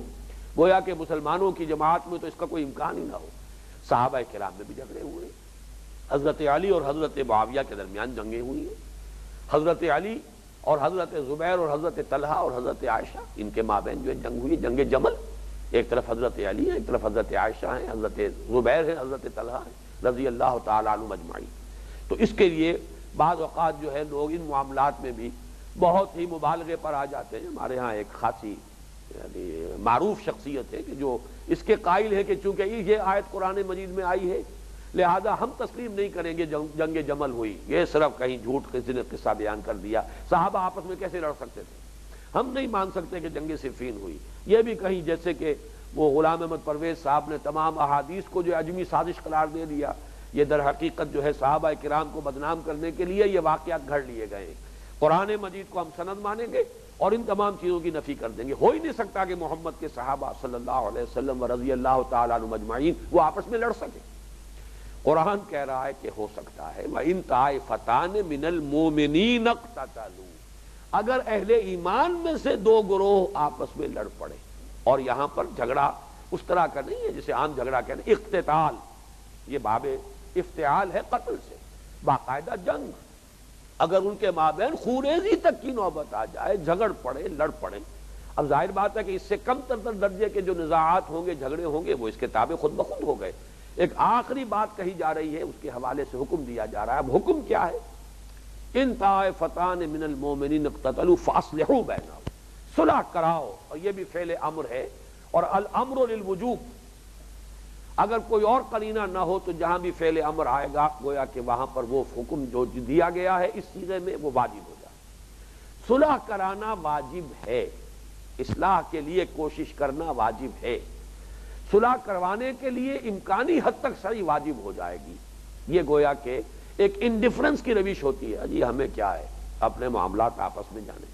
گویا کہ مسلمانوں کی جماعت میں تو اس کا کوئی امکان ہی نہ ہو. صحابہ کرام میں بھی جھگڑے ہوئے ہیں، حضرت علی اور حضرت معاویہ کے درمیان جنگیں ہوئی ہیں، حضرت علی اور حضرت زبیر اور حضرت طلحہ اور حضرت عائشہ ان کے مابین جو ہے جنگ ہوئی، جنگ جمل. ایک طرف حضرت علی ہے، ایک طرف حضرت عائشہ ہیں، حضرت زبیر ہیں، حضرت طلحہ ہیں رضی اللہ تعالیٰ عنہم اجمعین. تو اس کے لیے بعض اوقات جو ہے لوگ ان معاملات میں بھی بہت ہی مبالغے پر آ جاتے ہیں. ہمارے ہاں ایک خاصی یعنی معروف شخصیت ہے کہ جو اس کے قائل ہے کہ چونکہ یہ آیت قرآن مجید میں آئی ہے لہذا ہم تسلیم نہیں کریں گے جنگ جمل ہوئی، یہ صرف کہیں جھوٹ کسی نے قصہ بیان کر دیا، صحابہ آپس میں کیسے لڑ سکتے تھے، ہم نہیں مان سکتے کہ جنگ صفین ہوئی. یہ بھی کہیں جیسے کہ وہ غلام احمد پرویز صاحب نے تمام احادیث کو جو عجمی سازش قرار دے دیا، یہ در حقیقت جو ہے صحابہ کرام کو بدنام کرنے کے لیے یہ واقعات گھڑ لیے گئے. قرآن مجید کو ہم سند مانیں گے اور ان تمام چیزوں کی نفی کر دیں گے. ہو ہی نہیں سکتا کہ محمد کے صحابہ صلی اللہ علیہ وسلم و رضی اللہ تعالیٰ عنہم اجمعین وہ آپس میں لڑ سکیں. قرآن کہہ رہا ہے کہ ہو سکتا ہے. وَإِن طَائِفَتَانِ مِنَ الْمُؤْمِنِينَ اقْتَتَلُوا، اگر اہل ایمان میں سے دو گروہ آپس میں لڑ پڑے. اور یہاں پر جھگڑا اس طرح کا نہیں ہے جسے عام جھگڑا کہتے ہیں، اقتتال، یہ باب افتعال ہے قتل سے، باقاعدہ جنگ. اگر ان کے مابین خوریزی تک کی نوبت آ جائے، جھگڑ پڑے، لڑ پڑے، اب ظاہر بات ہے کہ اس سے کم تر درجے کے جو نزاعات ہوں گے، جھگڑے ہوں گے، وہ اس کے تابع خود بخود ہو گئے. ایک آخری بات کہی جا رہی ہے، اس کے حوالے سے حکم دیا جا رہا ہے. اب حکم کیا ہے؟ ان طائفتان من المؤمنین اقتتلوا فاصلحوا بینہم، صلح کراؤ. اور یہ بھی فعل امر ہے، اور الامر للوجوب. اگر کوئی اور قرینہ نہ ہو تو جہاں بھی فعل امر آئے گا گویا کہ وہاں پر وہ حکم جو دیا گیا ہے اس صیغے میں وہ واجب ہو جائے. صلح کرانا واجب ہے، اصلاح کے لیے کوشش کرنا واجب ہے. صلح کروانے کے لیے امکانی حد تک سعی واجب ہو جائے گی. یہ گویا کہ ایک انڈیفرنس کی روش ہوتی ہے، جی ہمیں کیا ہے، اپنے معاملات آپس میں جانے،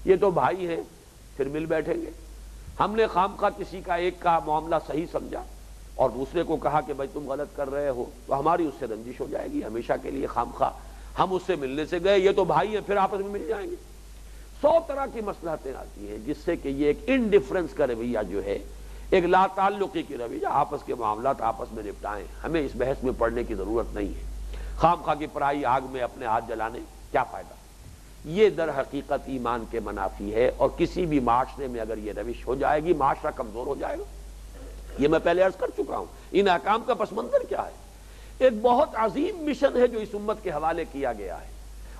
یہ تو بھائی ہیں، پھر مل بیٹھیں گے. ہم نے خامخواہ کسی کا ایک کا معاملہ صحیح سمجھا اور دوسرے کو کہا کہ بھائی تم غلط کر رہے ہو، تو ہماری اس سے رنجش ہو جائے گی ہمیشہ کے لیے. خامخواہ ہم اس سے ملنے سے گئے، یہ تو بھائی ہیں، پھر آپس میں مل جائیں گے. 100 طرح کی مصلحتیں آتی ہیں جس سے کہ یہ ایک انڈیفرنس کا رویہ جو ہے، ایک لا تعلقی کی رویہ، آپس کے معاملات آپس میں نپٹائیں، ہمیں اس بحث میں پڑنے کی ضرورت نہیں ہے. خامخواہ کی پرائی آگ میں اپنے ہاتھ جلانے کیا فائدہ؟ یہ در حقیقت ایمان کے منافی ہے. اور کسی بھی معاشرے میں اگر یہ روش ہو جائے گی معاشرہ کمزور ہو جائے گا. یہ میں پہلے عرض کر چکا ہوں. ان احکام کا پس منظر کیا ہے؟ ایک بہت عظیم مشن ہے جو اس امت کے حوالے کیا گیا ہے،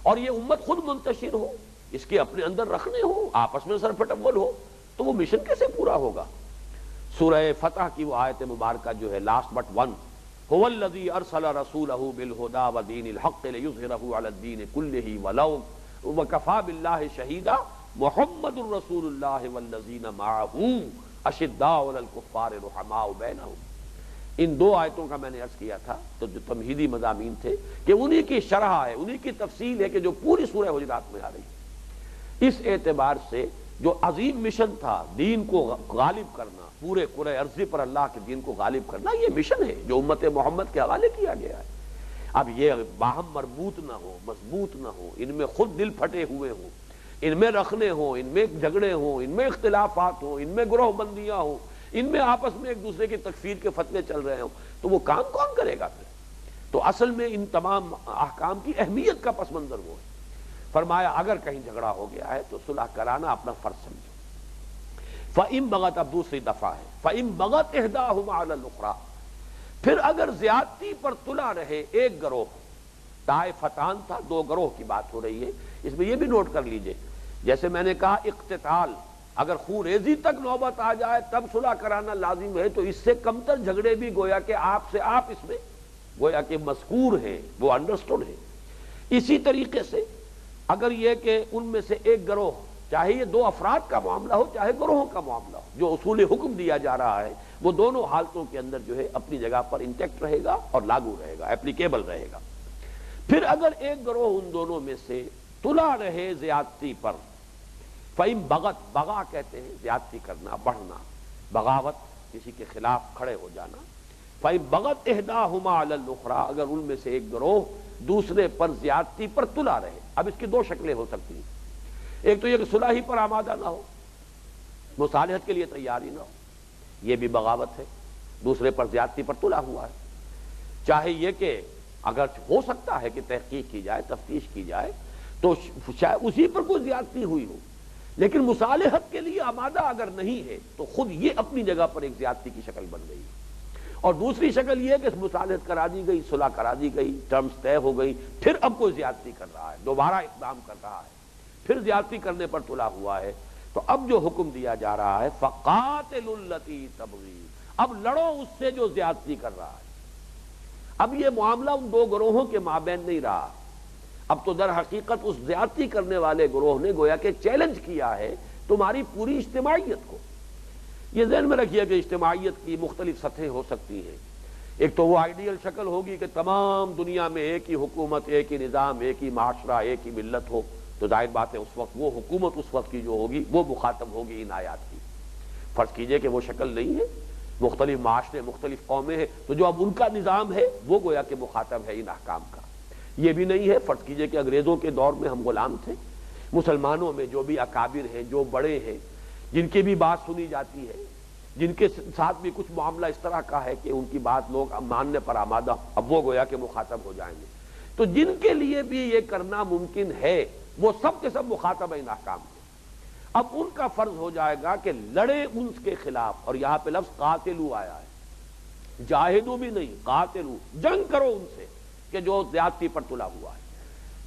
اور یہ امت خود منتشر ہو، اس کے اپنے اندر رکھنے ہو، آپس میں سر پھٹول ہو، تو وہ مشن کیسے پورا ہوگا؟ سورہ فتح کی وہ آیت مبارکہ جو ہے لاسٹ بٹ ون، هو الذی ارسل رسولہ بالہدی ودین الحق لیظہرہ علی الدین کلہ ولو وکفی باللہ شہیدا محمد الرسول اللہ والذین معہ اشداء علی الکفار رحماء بینہم. ان دو آیتوں کا میں نے عرض کیا تھا تو جو تمہیدی مضامین تھے کہ انہی کی شرح ہے، انہی کی تفصیل ہے کہ جو پوری سورہ حجرات میں آ رہی ہے. اس اعتبار سے جو عظیم مشن تھا دین کو غالب کرنا، پورے کرۂ ارضی پر اللہ کے دین کو غالب کرنا، یہ مشن ہے جو امت محمد کے حوالے کیا گیا ہے. اب یہ باہم مربوط نہ ہو، مضبوط نہ ہو، ان میں خود دل پھٹے ہوئے ہوں، ان میں رخنے ہوں، ان میں جھگڑے ہوں، ان میں اختلافات ہوں، ان میں گروہ بندیاں ہوں، ان میں آپس میں ایک دوسرے کی تکفیر کے فتوے چل رہے ہوں، تو وہ کام کون کرے گا پھر؟ تو اصل میں ان تمام احکام کی اہمیت کا پس منظر وہ ہے. فرمایا اگر کہیں جھگڑا ہو گیا ہے تو صلح کرانا اپنا فرض سمجھو. فَإِن بَغَتْ، اب دوسری دفعہ ہے، فَإِن بَغَتْ إِحْدَاهُمَا عَلَى الْأُخْرَى، پھر اگر زیادتی پر تلا رہے ایک گروہ، طائفتان تھا، دو گروہ کی بات ہو رہی ہے. اس میں یہ بھی نوٹ کر لیجئے، جیسے میں نے کہا اقتتال، اگر خون ریزی تک نوبت آ جائے تب صلح کرانا لازم ہے، تو اس سے کمتر جھگڑے بھی گویا کہ آپ سے آپ اس میں گویا کہ مذکور ہیں، وہ انڈرسٹوڈ ہے. اسی طریقے سے اگر یہ کہ ان میں سے ایک گروہ، چاہے یہ دو افراد کا معاملہ ہو چاہے گروہوں کا معاملہ ہو، جو اصول حکم دیا جا رہا ہے وہ دونوں حالتوں کے اندر جو ہے اپنی جگہ پر انٹیکٹ رہے گا اور لاگو رہے گا، اپلیکیبل رہے گا. پھر اگر ایک گروہ ان دونوں میں سے تلا رہے زیادتی پر، فَإِن بغت، بغا کہتے ہیں زیادتی کرنا، بڑھنا، بغاوت، کسی کے خلاف کھڑے ہو جانا. فَإِن بغت إِحْدَاهُمَا عَلَى الْأُخْرَى، اگر ان میں سے ایک گروہ دوسرے پر زیادتی پر تلا رہے. اب اس کی دو شکلیں ہو سکتی ہیں، ایک تو یہ کہ صلح ہی پر آمادہ نہ ہو، مصالحت کے لیے تیار ہی نہ ہو، یہ بھی بغاوت ہے، دوسرے پر زیادتی پر تلا ہوا ہے. چاہے یہ کہ اگر ہو سکتا ہے کہ تحقیق کی جائے، تفتیش کی جائے تو شاید اسی پر کوئی زیادتی ہوئی ہو، لیکن مصالحت کے لیے آمادہ اگر نہیں ہے تو خود یہ اپنی جگہ پر ایک زیادتی کی شکل بن گئی. اور دوسری شکل یہ ہے کہ مصالحت کرا دی گئی، صلح کرا دی گئی، ٹرمز طے ہو گئی، پھر اب کوئی زیادتی کر رہا ہے، دوبارہ اقدام کر رہا ہے، پھر زیادتی کرنے پر تلا ہوا ہے. تو اب جو حکم دیا جا رہا ہے فَقَاتِلُوا الَّتِي تَبْغِي، اب لڑو اس سے جو زیادتی کر رہا ہے. اب یہ معاملہ ان دو گروہوں کے مابین نہیں رہا، اب تو در حقیقت اس زیادتی کرنے والے گروہ نے گویا کہ چیلنج کیا ہے تمہاری پوری اجتماعیت کو. یہ ذہن میں رکھیے کہ اجتماعیت کی مختلف سطحیں ہو سکتی ہیں. ایک تو وہ آئیڈیل شکل ہوگی کہ تمام دنیا میں ایک ہی حکومت، ایک ہی نظام، ایک ہی معاشرہ، ایک ہی ملت ہو، تو ظاہر بات ہے اس وقت وہ حکومت اس وقت کی جو ہوگی وہ مخاطب ہوگی ان آیات کی. فرض کیجئے کہ وہ شکل نہیں ہے، مختلف معاشرے، مختلف قومیں ہیں، تو جو اب ان کا نظام ہے وہ گویا کہ مخاطب ہے ان احکام کا. یہ بھی نہیں ہے، فرض کیجئے کہ انگریزوں کے دور میں ہم غلام تھے، مسلمانوں میں جو بھی اکابر ہیں، جو بڑے ہیں، جن کی بھی بات سنی جاتی ہے، جن کے ساتھ بھی کچھ معاملہ اس طرح کا ہے کہ ان کی بات لوگ ماننے پر آمادہ، اب وہ گویا کہ مخاطب ہو جائیں گے. تو جن کے لیے بھی یہ کرنا ممکن ہے وہ سب کے سب مخاطب ہیں ان احکام کے. اب ان کا فرض ہو جائے گا کہ لڑے ان کے خلاف، اور یہاں پہ لفظ قاتلو آیا ہے، جاہدو بھی نہیں، قاتلو، جنگ کرو ان سے کہ جو زیادتی پر تلا ہوا ہے.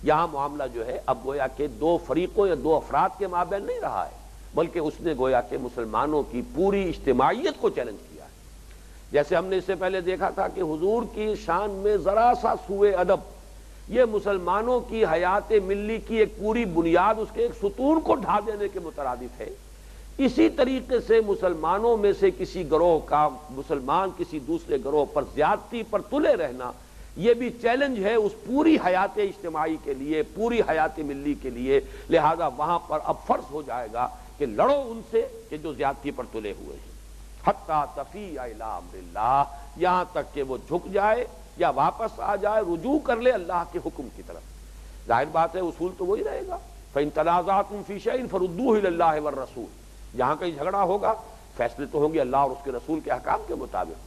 یہاں معاملہ جو ہے اب گویا کہ دو فریقوں یا دو افراد کے مابین نہیں رہا ہے، بلکہ اس نے گویا کہ مسلمانوں کی پوری اجتماعیت کو چیلنج کیا ہے. جیسے ہم نے اس سے پہلے دیکھا تھا کہ حضور کی شان میں ذرا سا سوء ادب، یہ مسلمانوں کی حیات ملی کی ایک پوری بنیاد، اس کے ایک ستون کو ڈھا دینے کے مترادف ہے. اسی طریقے سے مسلمانوں میں سے کسی گروہ کا، مسلمان کسی دوسرے گروہ پر زیادتی پر تلے رہنا، یہ بھی چیلنج ہے اس پوری حیات اجتماعی کے لیے، پوری حیات ملی کے لیے. لہذا وہاں پر اب فرض ہو جائے گا کہ لڑو ان سے کہ جو زیادتی پر تلے ہوئے ہیں، حتی تفیء الی امر اللہ، یہاں تک کہ وہ جھک جائے یا واپس آ جائے، رجوع کر لے اللہ کے حکم کی طرف. ظاہر بات ہے اصول تو وہی رہے گا، فإن تنازعتم فی شیء فردوہ الی اللہ والرسول. جہاں کہیں جھگڑا ہوگا فیصلے تو ہوں گے اللہ اور اس کے رسول کے احکام کے مطابق.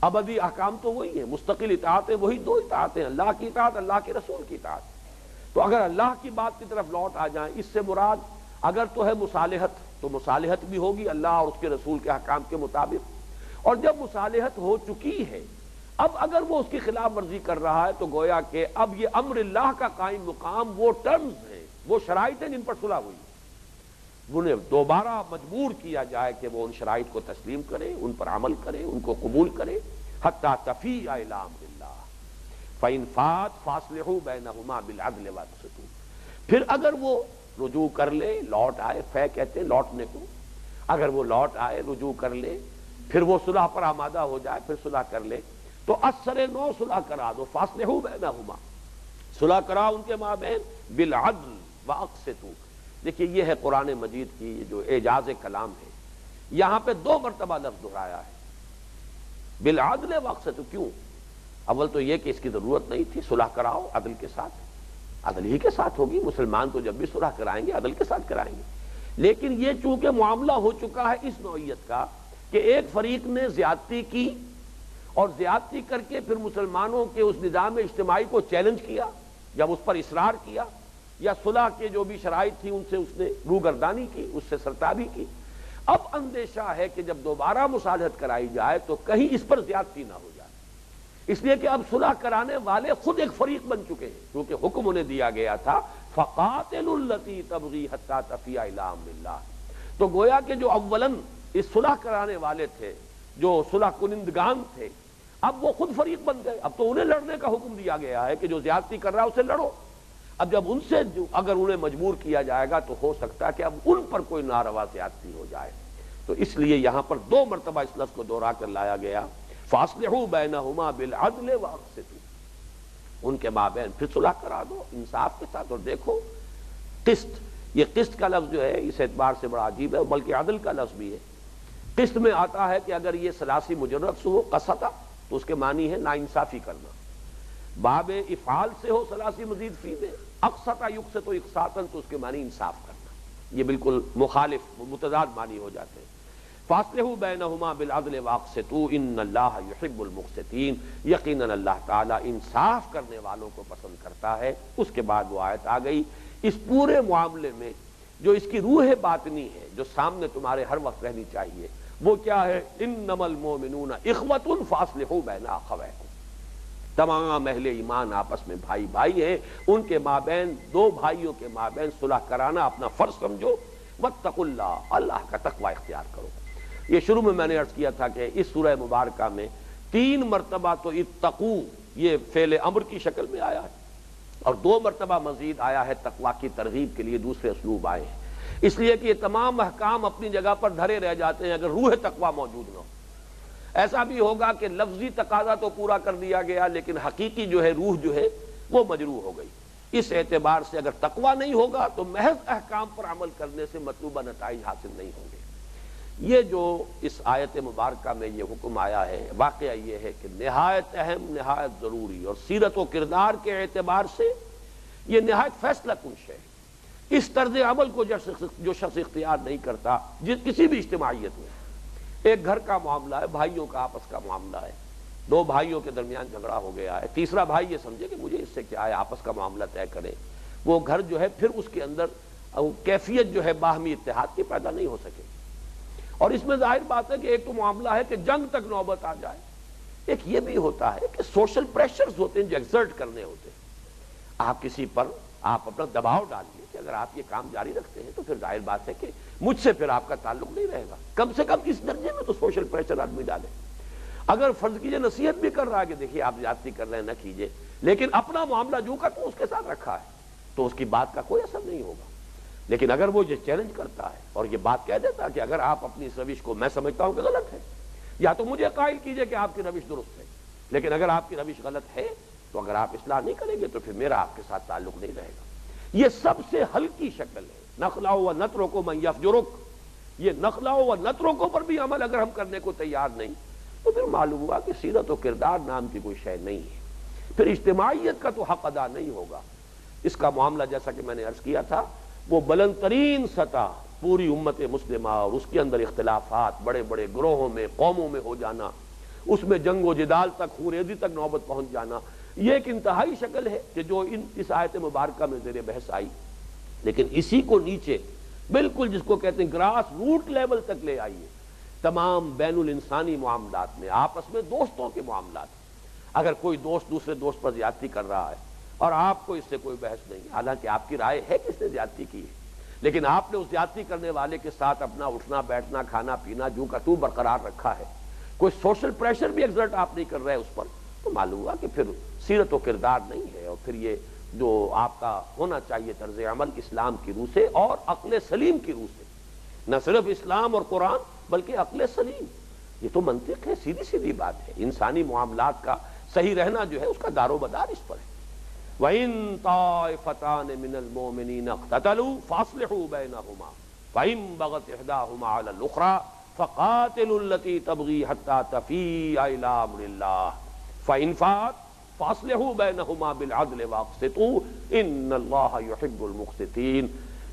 ابدی احکام تو وہی ہیں، مستقل اطاعتیں وہی دو اطاعتیں، اللہ کی اطاعت، اللہ کے رسول کی اطاعت. تو اگر اللہ کی بات کی طرف لوٹ آ جائیں، اس سے مراد اگر تو ہے مصالحت تو مصالحت بھی ہوگی اللہ اور اس کے رسول کے احکام کے مطابق. اور جب مصالحت ہو چکی ہے، اب اگر وہ اس کی خلاف ورزی کر رہا ہے تو گویا کہ اب یہ امر اللہ کا قائم مقام، وہ ٹرمز ہیں، وہ شرائط ہیں جن پر صلح ہوئی، انہیں دوبارہ مجبور کیا جائے کہ وہ ان شرائط کو تسلیم کرے، ان پر عمل کرے، ان کو قبول کرے. حتی تفیء الی امر اللہ فإن فات فاصلحوا بینہما بالعدل واقسطوا. پھر اگر وہ رجوع کر لے، لوٹ آئے، فے کہتے ہیں لوٹنے کو، اگر وہ لوٹ آئے رجوع کر لے، پھر وہ صلح پر آمادہ ہو جائے، پھر صلح کر لے، تو اثر نو صلح کرا دو، فاصلحوا بینہما، صلح کرا ان کے مابین بالعدل واقسطوا۔ دیکھیے یہ ہے قرآن مجید کی جو اعجاز کلام ہے، یہاں پہ 2 مرتبہ لفظ دہرایا ہے بالعدل واقسطوا۔ کیوں؟ اول تو یہ کہ اس کی ضرورت نہیں تھی، صلح کراؤ عدل کے ساتھ، عدل ہی کے ساتھ ہوگی، مسلمان تو جب بھی صلح کرائیں گے عدل کے ساتھ کرائیں گے، لیکن یہ چونکہ معاملہ ہو چکا ہے اس نوعیت کا کہ ایک فریق نے زیادتی کی اور زیادتی کر کے پھر مسلمانوں کے اس نظام اجتماعی کو چیلنج کیا، جب اس پر اصرار کیا یا صلح کے جو بھی شرائط تھی ان سے اس نے روگردانی کی، اس سے سرتابی کی، اب اندیشہ ہے کہ جب دوبارہ مصالحت کرائی جائے تو کہیں اس پر زیادتی نہ ہو جائے، اس لیے کہ اب صلح کرانے والے خود ایک فریق بن چکے ہیں، کیونکہ حکم انہیں دیا گیا تھا فَقَاتِلُوا الَّتِي تَبْغِي حَتَّىٰ تَفِيَ إِلَىٰ أَمْرِ اللَّهِ۔ تو گویا کہ جو اولاً اس صلح کرانے والے تھے، جو صلح کنندگان تھے، اب وہ خود فریق بن گئے، اب تو انہیں لڑنے کا حکم دیا گیا ہے کہ جو زیادتی کر رہا ہے اسے لڑو۔ اب جب ان سے اگر انہیں مجبور کیا جائے گا تو ہو سکتا ہے کہ اب ان پر کوئی ناروا زیادتی ہو جائے، تو اس لیے یہاں پر 2 مرتبہ اس لفظ کو دوہرا کر لایا گیا، فاصلحوا بینہما بالعدل واقسطوا، ان کے مابین پھر صلح کرا دو انصاف کے ساتھ۔ اور دیکھو قسط، یہ قسط کا لفظ جو ہے اس اعتبار سے بڑا عجیب ہے، بلکہ عدل کا لفظ بھی ہے۔ قسط میں آتا ہے کہ اگر یہ ثلاثی مجرد سے ہو قسطا تو اس کے معنی ہے ناانصافی کرنا، باب افعال سے ہو ثلاثی مزید فی میں اقسطا یقسط اقساطا تو اس کے معنی انصاف کرنا، یہ بالکل مخالف متضاد معنی ہو جاتے ہیں۔ فاصلحوا بینہما بالعدل واقسطوا ان اللہ یحب المقسطین، یقیناً اللہ تعالیٰ انصاف کرنے والوں کو پسند کرتا ہے۔ اس کے بعد وہ آیت آ گئی، اس پورے معاملے میں جو اس کی روح باطنی ہے جو سامنے تمہارے ہر وقت رہنی چاہیے، وہ کیا ہے؟ انما المؤمنون اخوۃ فاصلحوا بین اخویکم، تمام اہل ایمان آپس میں بھائی بھائی ہیں، ان کے مابین، 2 بھائیوں کے مابین صلح کرانا اپنا فرض سمجھو، واتقوا اللہ، اللہ کا تقوی اختیار کرو۔ یہ شروع میں نے عرض کیا تھا کہ اس سورہ مبارکہ میں 3 مرتبہ تو اتقوا یہ فعل امر کی شکل میں آیا ہے، اور 2 مرتبہ مزید آیا ہے تقوی کی ترغیب کے لیے دوسرے اسلوب آئے ہیں، اس لیے کہ یہ تمام احکام اپنی جگہ پر دھرے رہ جاتے ہیں اگر روح تقوی موجود نہ ہو۔ ایسا بھی ہوگا کہ لفظی تقاضا تو پورا کر دیا گیا لیکن حقیقی جو ہے روح جو ہے وہ مجروح ہو گئی۔ اس اعتبار سے اگر تقوی نہیں ہوگا تو محض احکام پر عمل کرنے سے مطلوبہ نتائج حاصل نہیں ہوں گے۔ یہ جو اس آیت مبارکہ میں یہ حکم آیا ہے، واقعہ یہ ہے کہ نہایت اہم، نہایت ضروری، اور سیرت و کردار کے اعتبار سے یہ نہایت فیصلہ کن شے ہے۔ اس طرز عمل کو جو شخص اختیار نہیں کرتا، کسی بھی اجتماعیت میں، ایک گھر کا معاملہ ہے، بھائیوں کا آپس کا معاملہ ہے، 2 بھائیوں کے درمیان جھگڑا ہو گیا ہے، تیسرا بھائی یہ سمجھے کہ مجھے اس سے کیا ہے، آپس کا معاملہ طے کرے، وہ گھر جو ہے پھر اس کے اندر کیفیت جو ہے باہمی اتحاد کی پیدا نہیں ہو سکے۔ اور اس میں ظاہر بات ہے کہ ایک تو معاملہ ہے کہ جنگ تک نوبت آ جائے، ایک یہ بھی ہوتا ہے کہ سوشل پریشرز ہوتے ہیں جو ایگزرٹ کرنے ہوتے ہیں، آپ کسی پر آپ اپنا دباؤ ڈالیے کہ اگر آپ یہ کام جاری رکھتے ہیں تو پھر ظاہر بات ہے کہ مجھ سے پھر آپ کا تعلق نہیں رہے گا، کم سے کم اس درجے میں تو سوشل پریشر آدمی ڈالے۔ اگر فرض کیجئے نصیحت بھی کر رہا ہے کہ دیکھیے آپ زیادتی کر رہے ہیں نہ کیجئے، لیکن اپنا معاملہ جو کا تو اس کے ساتھ رکھا ہے تو اس کی بات کا کوئی اثر نہیں ہوگا۔ لیکن اگر وہ یہ چیلنج کرتا ہے اور یہ بات کہہ دیتا ہے کہ اگر آپ اپنی اس روش کو میں سمجھتا ہوں کہ غلط ہے، یا تو مجھے قائل کیجئے کہ آپ کی روش درست ہے، لیکن اگر آپ کی روش غلط ہے تو اگر آپ اصلاح نہیں کریں گے تو پھر میرا آپ کے ساتھ تعلق نہیں رہے گا۔ یہ سب سے ہلکی شکل ہے، نخلع و نترک من یفجرک، یہ نخلع و نترکوں پر بھی عمل اگر ہم کرنے کو تیار نہیں تو پھر معلوم ہوا کہ سیرت و کردار نام کی کوئی شے نہیں ہے، پھر اجتماعیت کا تو حق ادا نہیں ہوگا۔ اس کا معاملہ جیسا کہ میں نے عرض کیا تھا، وہ بلند ترین سطح پوری امت مسلمہ اور اس کے اندر اختلافات، بڑے بڑے گروہوں میں، قوموں میں ہو جانا، اس میں جنگ و جدال تک، خونریزی تک نوبت پہنچ جانا، یہ ایک انتہائی شکل ہے کہ جو اس آیت مبارکہ میں زیر بحث آئی، لیکن اسی کو نیچے بالکل جس کو کہتے ہیں گراس روٹ لیول تک لے آئیے، تمام بین الانسانی معاملات میں، آپس میں دوستوں کے معاملات، اگر کوئی دوست دوسرے دوست پر زیادتی کر رہا ہے اور آپ کو اس سے کوئی بحث نہیں، حالانکہ آپ کی رائے ہے کہ اس نے زیادتی کی ہے، لیکن آپ نے اس زیادتی کرنے والے کے ساتھ اپنا اٹھنا بیٹھنا کھانا پینا جو کا تو برقرار رکھا ہے، کوئی سوشل پریشر بھی ایگزرٹ آپ نہیں کر رہے اس پر، تو معلوم ہوا کہ پھر سیرت و کردار نہیں ہے، اور پھر یہ جو آپ کا ہونا چاہیے طرز عمل اسلام کی روح سے اور عقل سلیم کی روح سے، نہ صرف اسلام اور قرآن بلکہ عقل سلیم. یہ تو منطق ہے، سیدھی سیدھی بات ہے. انسانی معاملات کا صحیح رہنا جو ہے اس کا دار و مدار اس پر ہے. وَإِن طَائِفَتَانِ مِنَ الْمُؤْمِنِينَ اقْتَتَلُوا فَأَصْلِحُوا بَيْنَهُمَا فَإِن بَغَتْ إِحْدَاهُمَا عَلَى الْأُخْرَى فَقَاتِلُوا الَّتِي تَبْغِي حَتَّى تَفِيءَ إِلَى أَمْرِ اللَّهِ فَإِن فَاءَتْ فَأَصْلِحُوا بَيْنَهُمَا بِالْعَدْلِ وَأَقْسِطُوا إِنَّ اللَّهَ يُحِبُّ الْمُقْسِطِينَ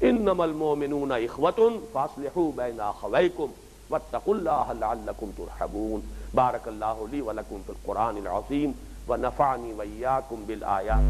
إِنَّمَا الْمُؤْمِنُونَ إِخْوَةٌ فَأَصْلِحُوا بَيْنَ أَخَوَيْكُمْ وَاتَّقُوا اللَّهَ لَعَلَّكُمْ تُرْحَمُونَ. بارك الله لي ولكم في القرآن العظيم ونفعني وإياكم بالآيات